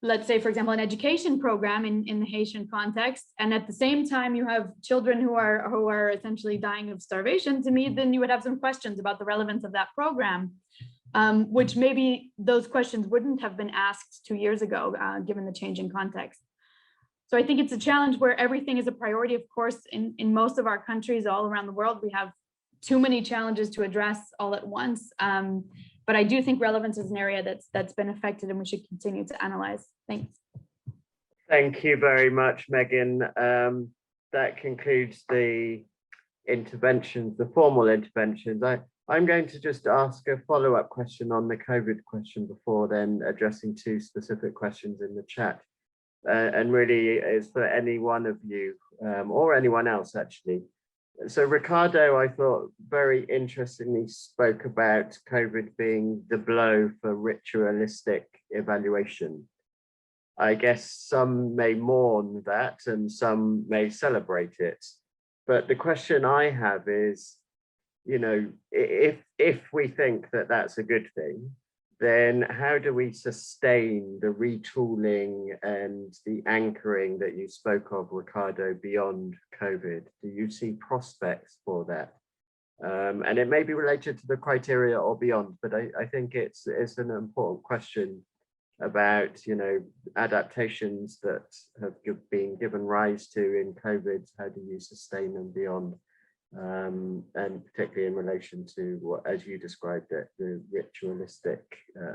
let's say, for example, an education program in the Haitian context, and at the same time you have children who are essentially dying of starvation, to me, then you would have some questions about the relevance of that program, which maybe those questions wouldn't have been asked 2 years ago, given the change in context. So I think it's a challenge where everything is a priority. Of course, in most of our countries all around the world, we have too many challenges to address all at once. But I do think relevance is an area that's been affected, and we should continue to analyze. Thanks. Thank you very much, Megan. That concludes the interventions, the formal interventions. I'm going to just ask a follow-up question on the COVID question before then addressing 2 specific questions in the chat. And really is for any one of you or anyone else, actually. So Ricardo, I thought very interestingly spoke about COVID being the blow for ritualistic evaluation. I guess some may mourn that and some may celebrate it. But the question I have is, you know, if we think that that's a good thing, then how do we sustain the retooling and the anchoring that you spoke of, Ricardo, beyond COVID? Do you see prospects for that? And it may be related to the criteria or beyond, but I think it's an important question about, you know, adaptations that have been given rise to in COVID. How do you sustain them beyond? And particularly in relation to what, as you described it, the ritualistic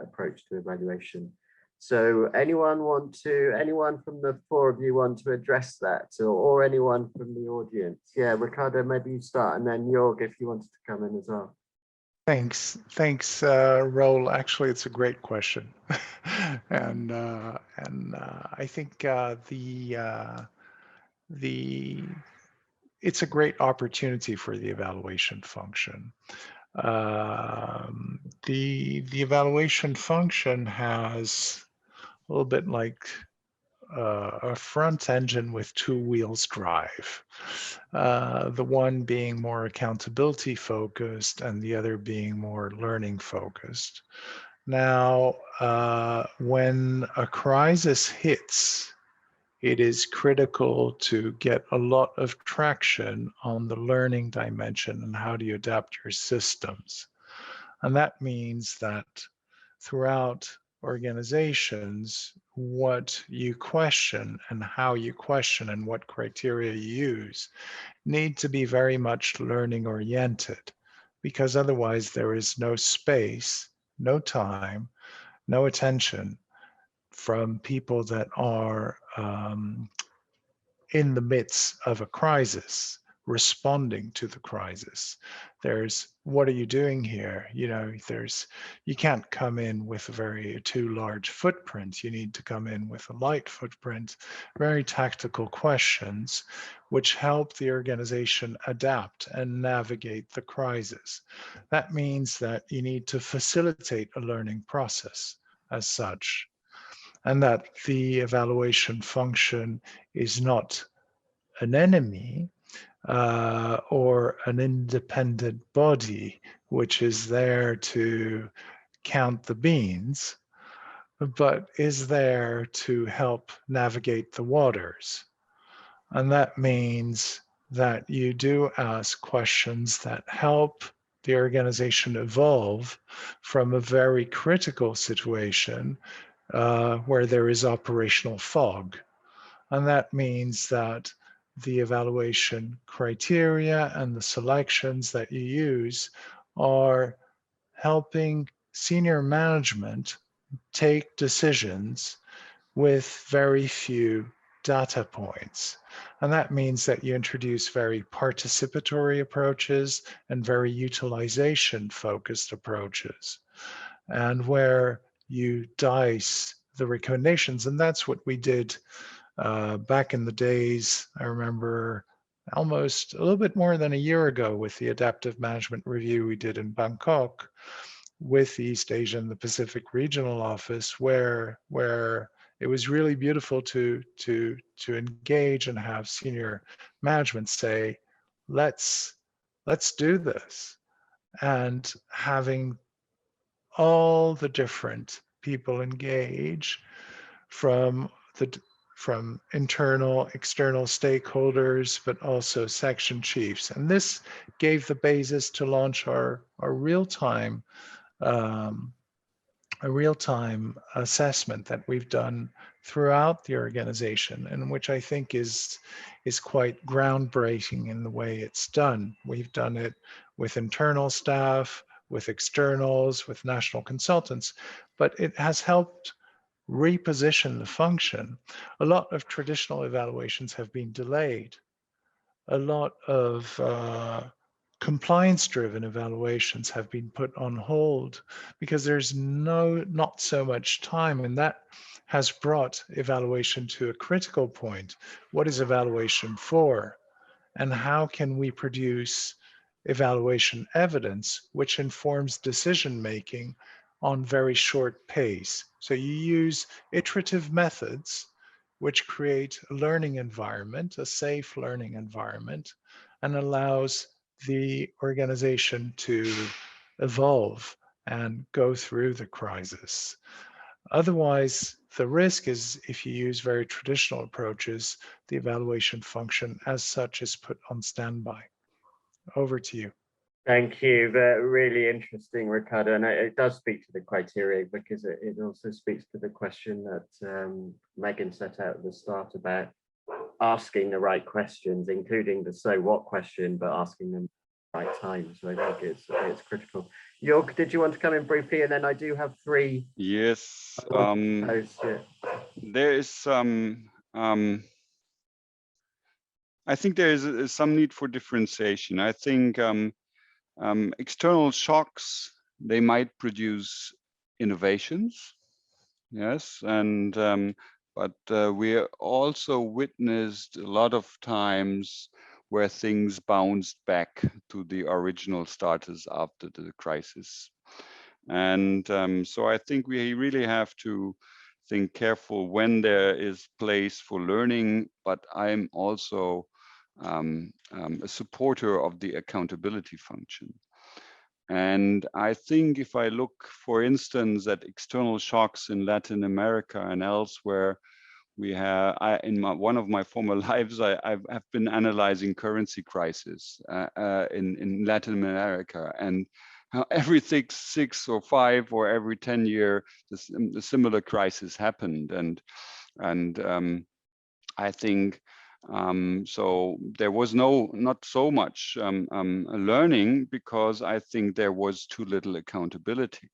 approach to evaluation. So anyone from the 4 of you want to address that, or anyone from the audience? Yeah, Ricardo, maybe you start, and then Jorg, if you wanted to come in as well. Thanks, Raul. Actually, it's a great question, and I think the it's a great opportunity for the evaluation function. The evaluation function has a little bit like a front engine with two wheels drive. The one being more accountability focused and the other being more learning focused. Now, when a crisis hits, it is critical to get a lot of traction on the learning dimension and how do you adapt your systems. And that means that throughout organizations, what you question and how you question and what criteria you use need to be very much learning oriented, because otherwise there is no space, no time, no attention from people that are in the midst of a crisis, responding to the crisis. There's, what are you doing here? You know, you can't come in with a too large footprint. You need to come in with a light footprint, very tactical questions, which help the organization adapt and navigate the crisis. That means that you need to facilitate a learning process as such, and that the evaluation function is not an enemy or an independent body which is there to count the beans, but is there to help navigate the waters. And that means that you do ask questions that help the organization evolve from a very critical situation where there is operational fog. And that means that the evaluation criteria and the selections that you use are helping senior management take decisions with very few data points. And that means that you introduce very participatory approaches and very utilization focused approaches, and where you dice the recommendations. And that's what we did back in the days. I remember almost a little bit more than a year ago with the adaptive management review we did in Bangkok with the East Asia and the Pacific Regional Office, where it was really beautiful to engage and have senior management say, let's do this. And having all the different people engage from internal, external stakeholders, but also section chiefs. And this gave the basis to launch our real-time assessment that we've done throughout the organization, and which I think is quite groundbreaking in the way it's done. We've done it with internal staff, with externals, with national consultants, but it has helped reposition the function. A lot of traditional evaluations have been delayed. A lot of compliance-driven evaluations have been put on hold because there's not so much time, and that has brought evaluation to a critical point. What is evaluation for? And how can we produce evaluation evidence which informs decision-making on very short pace? So you use iterative methods which create a learning environment, a safe learning environment, and allows the organization to evolve and go through the crisis. Otherwise, the risk is if you use very traditional approaches, the evaluation function as such is put on standby. Over to you. Thank you. Really interesting, Ricardo. And it does speak to the criteria because it also speaks to the question that Megan set out at the start about asking the right questions, including the so what question, but asking them at the right time. So I think it's critical. Jörg, did you want to come in briefly? And then I do have three. Yes. There is I think there is some need for differentiation. I think external shocks, they might produce innovations, yes, and but we also witnessed a lot of times where things bounced back to the original status after the crisis. And so I think we really have to think careful when there is place for learning, but I'm also a supporter of the accountability function. And I think if I look, for instance, at external shocks in Latin America and elsewhere, we have, one of my former lives, I've been analyzing currency crisis in Latin America, and every six or 5 or every 10 years, the similar crisis happened, and I think so there was not so much learning, because I think there was too little accountability,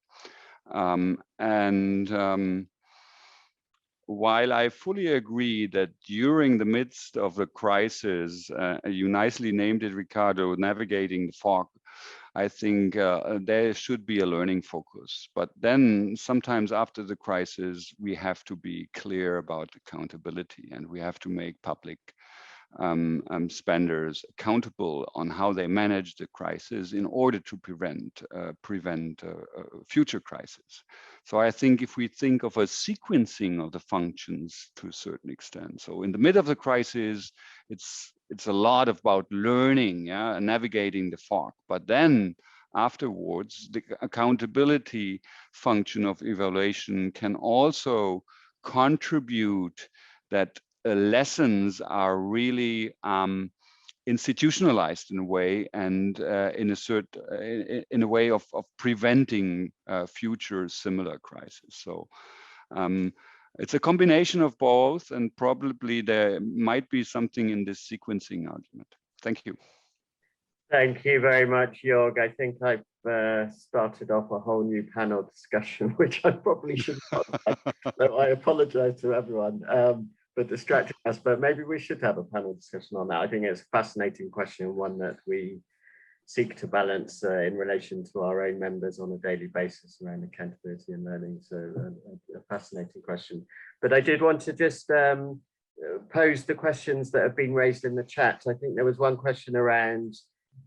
while I fully agree that during the midst of the crisis, you nicely named it, Ricardo, navigating the fog, I think there should be a learning focus. But then sometimes after the crisis, we have to be clear about accountability, and we have to make public spenders accountable on how they manage the crisis in order to prevent future crises. So I think if we think of a sequencing of the functions to a certain extent, so in the middle of the crisis, it's a lot about learning, yeah, navigating the fog. But then afterwards, the accountability function of evaluation can also contribute that lessons are really institutionalized in a way, and in a way of preventing future similar crises. So it's a combination of both, and probably there might be something in this sequencing argument. Thank you. Thank you very much, Jörg. I think I've started off a whole new panel discussion, which I probably should not have. So I apologize to everyone for distracting us, but maybe we should have a panel discussion on that. I think it's a fascinating question, one that we seek to balance in relation to our own members on a daily basis around accountability and learning. So a fascinating question. But I did want to just pose the questions that have been raised in the chat. I think there was one question around,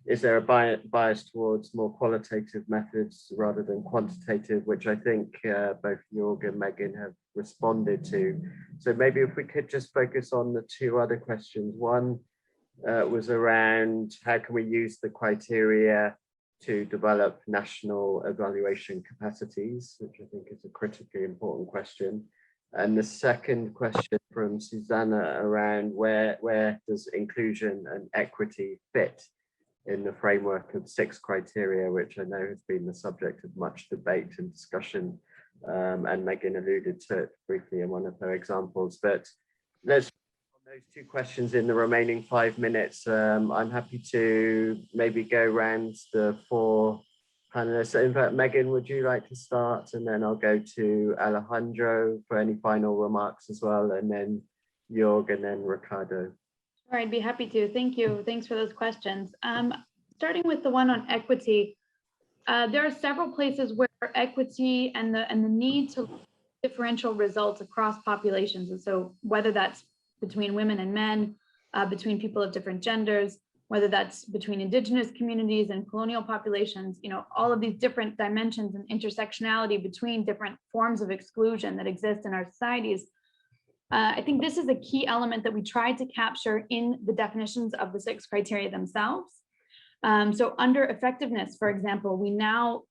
is there a bias towards more qualitative methods rather than quantitative, which I think both Jörg and Megan have responded to. So maybe if we could just focus on the two other questions. One was around how can we use the criteria to develop national evaluation capacities, which I think is a critically important question. And the second question from Susanna around where does inclusion and equity fit in the framework of 6 criteria, which I know has been the subject of much debate and discussion, and Megan alluded to it briefly in one of her examples. But let's on those 2 questions in the remaining 5 minutes. I'm happy to maybe go around the 4 panelists. In fact, Megan, would you like to start? And then I'll go to Alejandro for any final remarks as well, and then Jörg, and then Ricardo. All right, I'd be happy to. Thank you. Thanks for those questions. Starting with the one on equity, there are several places where equity and the need to differential results across populations. And so whether that's between women and men, between people of different genders, whether that's between indigenous communities and colonial populations, you know, all of these different dimensions and intersectionality between different forms of exclusion that exist in our societies. I think this is a key element that we tried to capture in the definitions of the 6 criteria themselves. So under effectiveness, for example, we now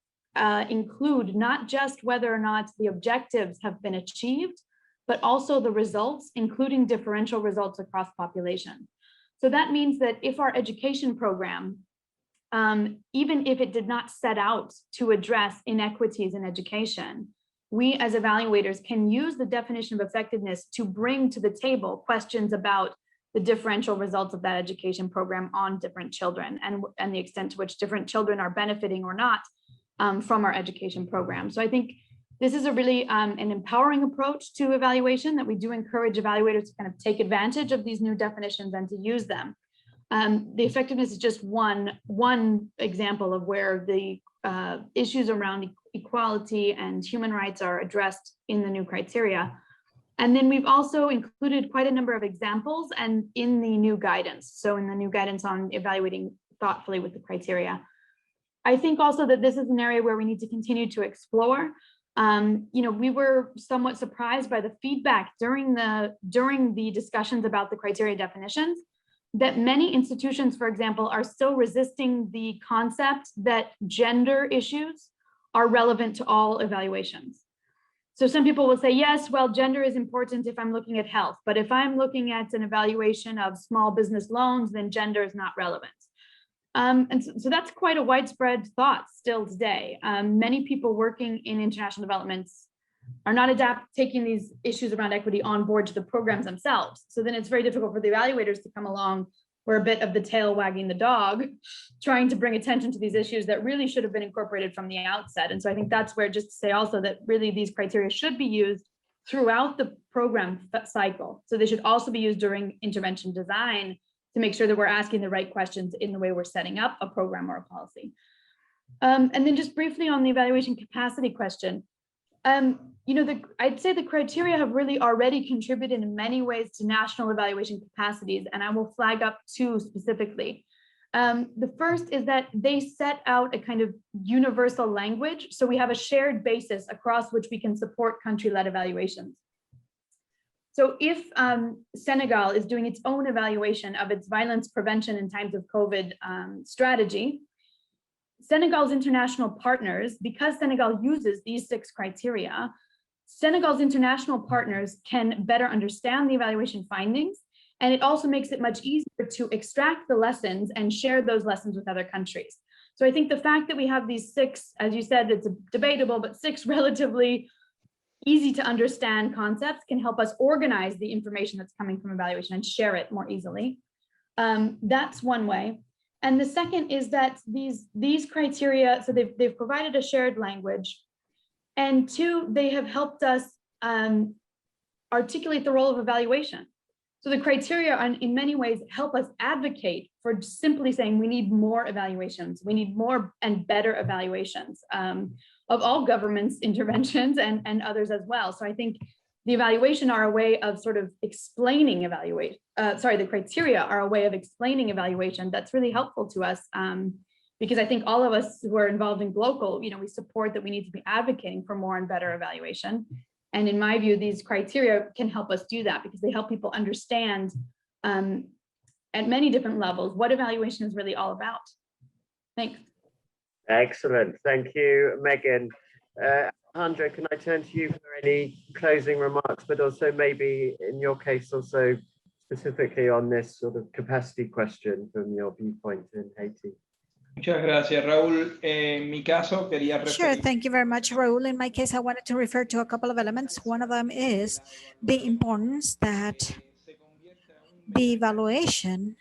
include not just whether or not the objectives have been achieved, but also the results, including differential results across population. So that means that if our education program, even if it did not set out to address inequities in education, we as evaluators can use the definition of effectiveness to bring to the table questions about the differential results of that education program on different children and the extent to which different children are benefiting or not from our education program. So I think this is a really an empowering approach to evaluation that we do encourage evaluators to kind of take advantage of these new definitions and to use them. The effectiveness is just one example of where the issues around equality and human rights are addressed in the new criteria. And then we've also included quite a number of examples and in the new guidance. So in the new guidance on evaluating thoughtfully with the criteria. I think also that this is an area where we need to continue to explore. We were somewhat surprised by the feedback during the discussions about the criteria definitions, that many institutions, for example, are still resisting the concept that gender issues are relevant to all evaluations. So some people will say, yes, well, gender is important if I'm looking at health, but if I'm looking at an evaluation of small business loans, then gender is not relevant. So that's quite a widespread thought still today. Many people working in international developments are not taking these issues around equity on board to the programs themselves. So then it's very difficult for the evaluators to come along. We're a bit of the tail wagging the dog, trying to bring attention to these issues that really should have been incorporated from the outset. And so I think that's where, just to say also that really these criteria should be used throughout the program cycle. So they should also be used during intervention design to make sure that we're asking the right questions in the way we're setting up a program or a policy. And then just briefly on the evaluation capacity question, I'd say the criteria have really already contributed in many ways to national evaluation capacities, and I will flag up two specifically. The first is that they set out a kind of universal language, so we have a shared basis across which we can support country-led evaluations. So if Senegal is doing its own evaluation of its violence prevention in times of COVID strategy, Senegal's international partners, because Senegal uses these 6 criteria, Senegal's international partners can better understand the evaluation findings, and it also makes it much easier to extract the lessons and share those lessons with other countries. So I think the fact that we have these 6, as you said, it's debatable, but 6 relatively easy to understand concepts can help us organize the information that's coming from evaluation and share it more easily. That's one way. And the second is that these criteria, so they've provided a shared language, and 2, they have helped us articulate the role of evaluation. So the criteria in many ways help us advocate for simply saying we need more evaluations, we need more and better evaluations of all governments' interventions and others as well. So I think the evaluation are a way of sort of explaining evaluation. The criteria are a way of explaining evaluation that's really helpful to us because I think all of us who are involved in global, we support that we need to be advocating for more and better evaluation. And in my view, these criteria can help us do that because they help people understand at many different levels what evaluation is really all about. Thanks. Excellent. Thank you, Megan. Alejandro, can I turn to you for any closing remarks, but also maybe in your case also specifically on this sort of capacity question from your viewpoint in Haiti? Muchas gracias, Raúl. En mi caso, quería Sure, thank you very much, Raúl. In my case, I wanted to refer to a couple of elements. One of them is the importance that the evaluation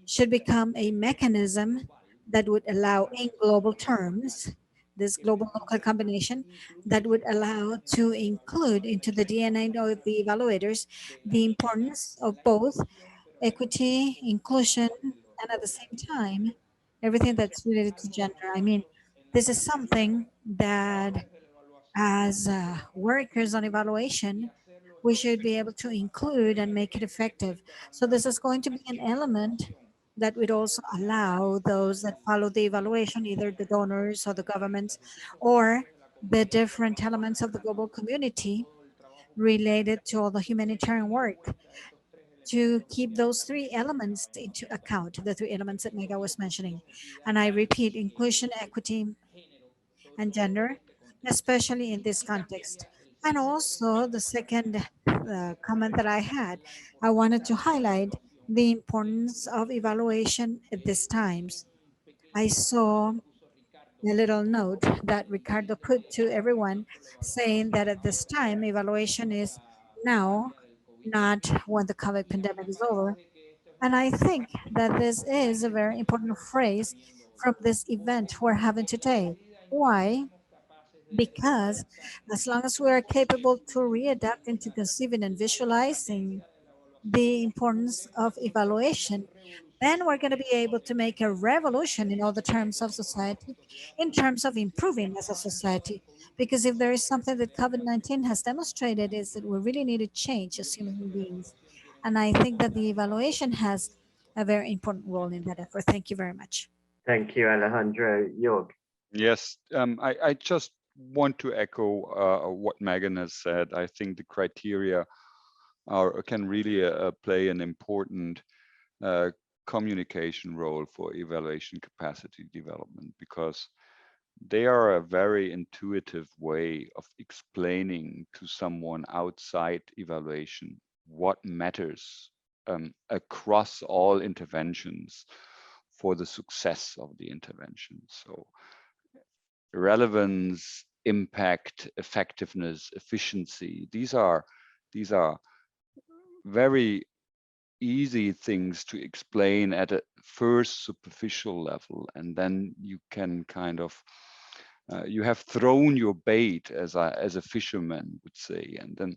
should become a mechanism that would allow, in global terms, this global local combination that would allow to include into the DNA of the evaluators the importance of both equity, inclusion, and at the same time, everything that's related to gender. I mean, this is something that as workers on evaluation, we should be able to include and make it effective. So this is going to be an element that would also allow those that follow the evaluation, either the donors or the governments, or the different elements of the global community related to all the humanitarian work, to keep those 3 elements into account, the 3 elements that Mega was mentioning. And I repeat, inclusion, equity, and gender, especially in this context. And also the second comment that I had, I wanted to highlight the importance of evaluation at these times. I saw a little note that Ricardo put to everyone saying that at this time, evaluation is now, not when the COVID pandemic is over. And I think that this is a very important phrase from this event we're having today. Why? Because as long as we are capable to readapt into conceiving and visualizing the importance of evaluation, then we're going to be able to make a revolution in all the terms of society, in terms of improving as a society. Because if there is something that COVID-19 has demonstrated is that we really need to change as human beings. And I think that the evaluation has a very important role in that effort. Thank you very much. Thank you, Alejandro. Jorg. Yes, I just want to echo what Megan has said. I think the criteria can really play an important communication role for evaluation capacity development, because they are a very intuitive way of explaining to someone outside evaluation what matters across all interventions for the success of the intervention. So relevance, impact, effectiveness, efficiency, these are very easy things to explain at a first superficial level, and then you can kind of you have thrown your bait, as a fisherman would say, and then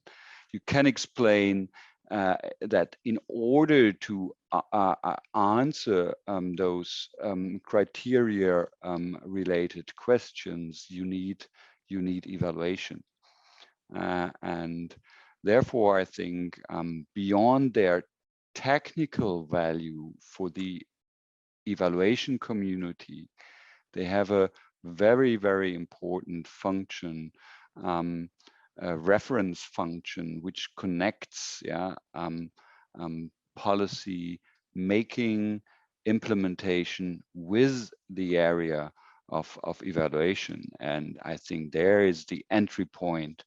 you can explain that in order to answer those criteria related questions, you need evaluation, and therefore I think beyond their technical value for the evaluation community, they have a very, very important function, a reference function, which connects policy making, implementation with the area of evaluation. And I think there is the entry point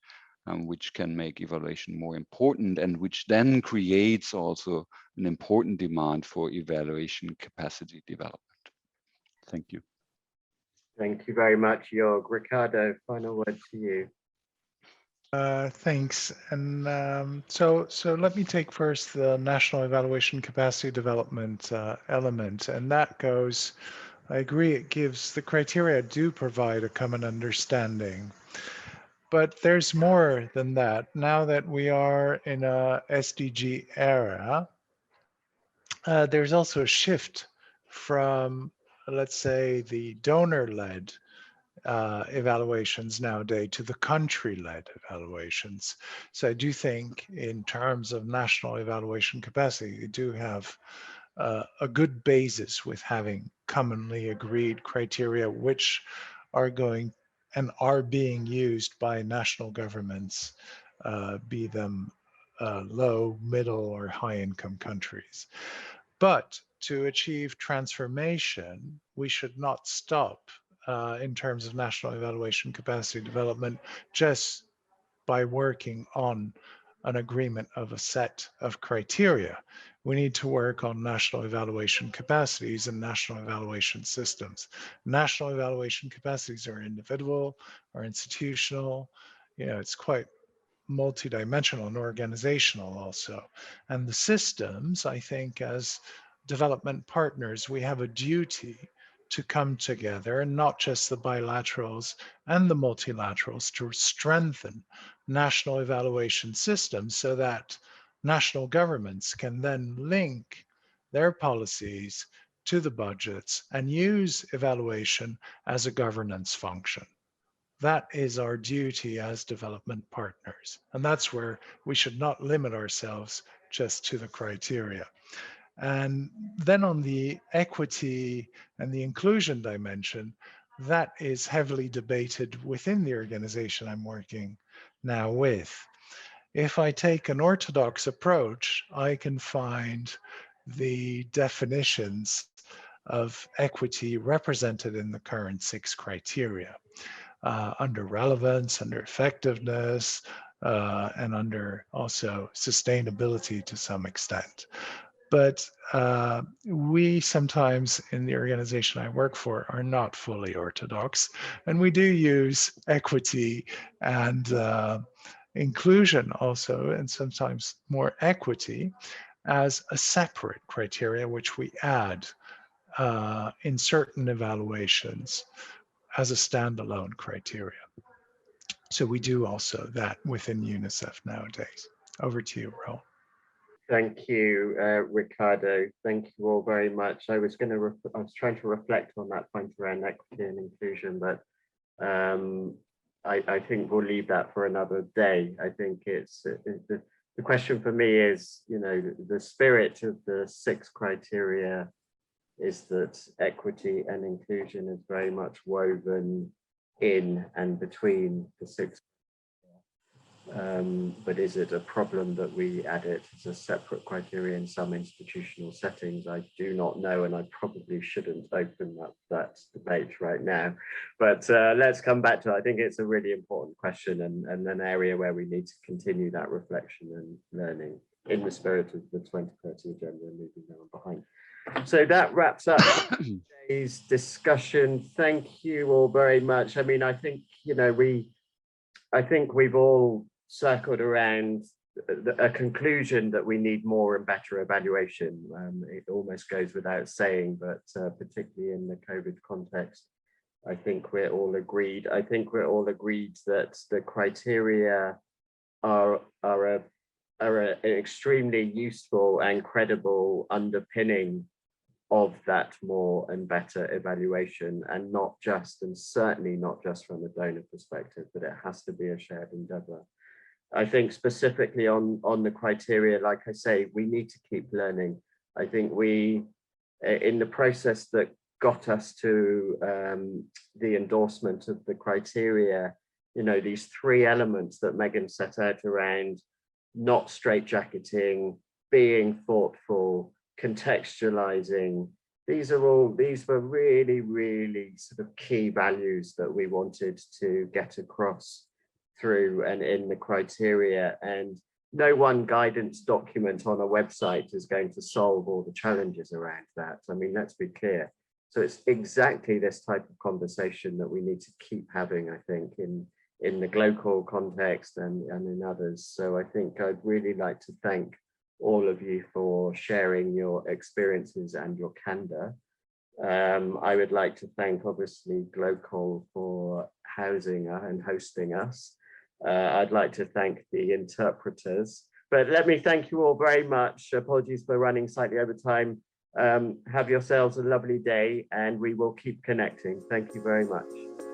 which can make evaluation more important, and which then creates also an important demand for evaluation capacity development. Thank you. Thank you very much, Jorg. Ricardo, final word to you. Thanks. And so let me take first the national evaluation capacity development element, and that goes, I agree, it gives, the criteria do provide a common understanding. But there's more than that. Now that we are in a SDG era, there's also a shift from, let's say, the donor-led evaluations nowadays to the country-led evaluations. So I do think in terms of national evaluation capacity, you do have a good basis with having commonly agreed criteria which are going and are being used by national governments, be them low, middle, or high-income countries. But to achieve transformation, we should not stop in terms of national evaluation capacity development just by working on an agreement of a set of criteria. We need to work on national evaluation capacities and national evaluation systems. National evaluation capacities are individual or institutional. You know, it's quite multidimensional and organizational also. And the systems, I think, as development partners, we have a duty to come together, and not just the bilaterals and the multilaterals, to strengthen national evaluation systems so that national governments can then link their policies to the budgets and use evaluation as a governance function. That is our duty as development partners. And that's where we should not limit ourselves just to the criteria. And then on the equity and the inclusion dimension, that is heavily debated within the organization I'm working now with. If I take an orthodox approach, I can find the definitions of equity represented in the current 6 criteria. Under relevance, under effectiveness, and under also sustainability to some extent. But we sometimes in the organization I work for are not fully orthodox, and we do use equity and inclusion also, and sometimes more equity as a separate criteria which we add in certain evaluations as a standalone criteria. So we do also that within UNICEF nowadays. Over to you, Raul. Thank you, Ricardo. Thank you all very much. I was trying to reflect on that point around equity and inclusion, but I think we'll leave that for another day. I think the question for me is, you know, the spirit of the 6 criteria is that equity and inclusion is very much woven in and between the 6. But is it a problem that we add it as a separate criteria in some institutional settings? I do not know, and I probably shouldn't open up that debate right now. But let's come back to it. I think it's a really important question and an area where we need to continue that reflection and learning in the spirit of the 2030 agenda and moving on behind. So that wraps up today's discussion. Thank you all very much. I mean, I think, you know, I think we've all circled around a conclusion that we need more and better evaluation. It almost goes without saying, but particularly in the COVID context, I think we're all agreed. I think we're all agreed that the criteria are an extremely useful and credible underpinning of that more and better evaluation, and not just, and certainly not just from a donor perspective, but it has to be a shared endeavor. I think specifically on the criteria, like I say, we need to keep learning. I think we, in the process that got us to the endorsement of the criteria, you know, these 3 elements that Megan set out around not straitjacketing, being thoughtful, contextualizing, these were really, really sort of key values that we wanted to get across through and in the criteria. And no one guidance document on a website is going to solve all the challenges around that. I mean, let's be clear. So it's exactly this type of conversation that we need to keep having, I think, in the global context and in others. So I think I'd really like to thank all of you for sharing your experiences and your candor. I would like to thank, obviously, Global for housing and hosting us. I'd like to thank the interpreters, but let me thank you all very much. Apologies for running slightly over time. Have yourselves a lovely day, and we will keep connecting. Thank you very much.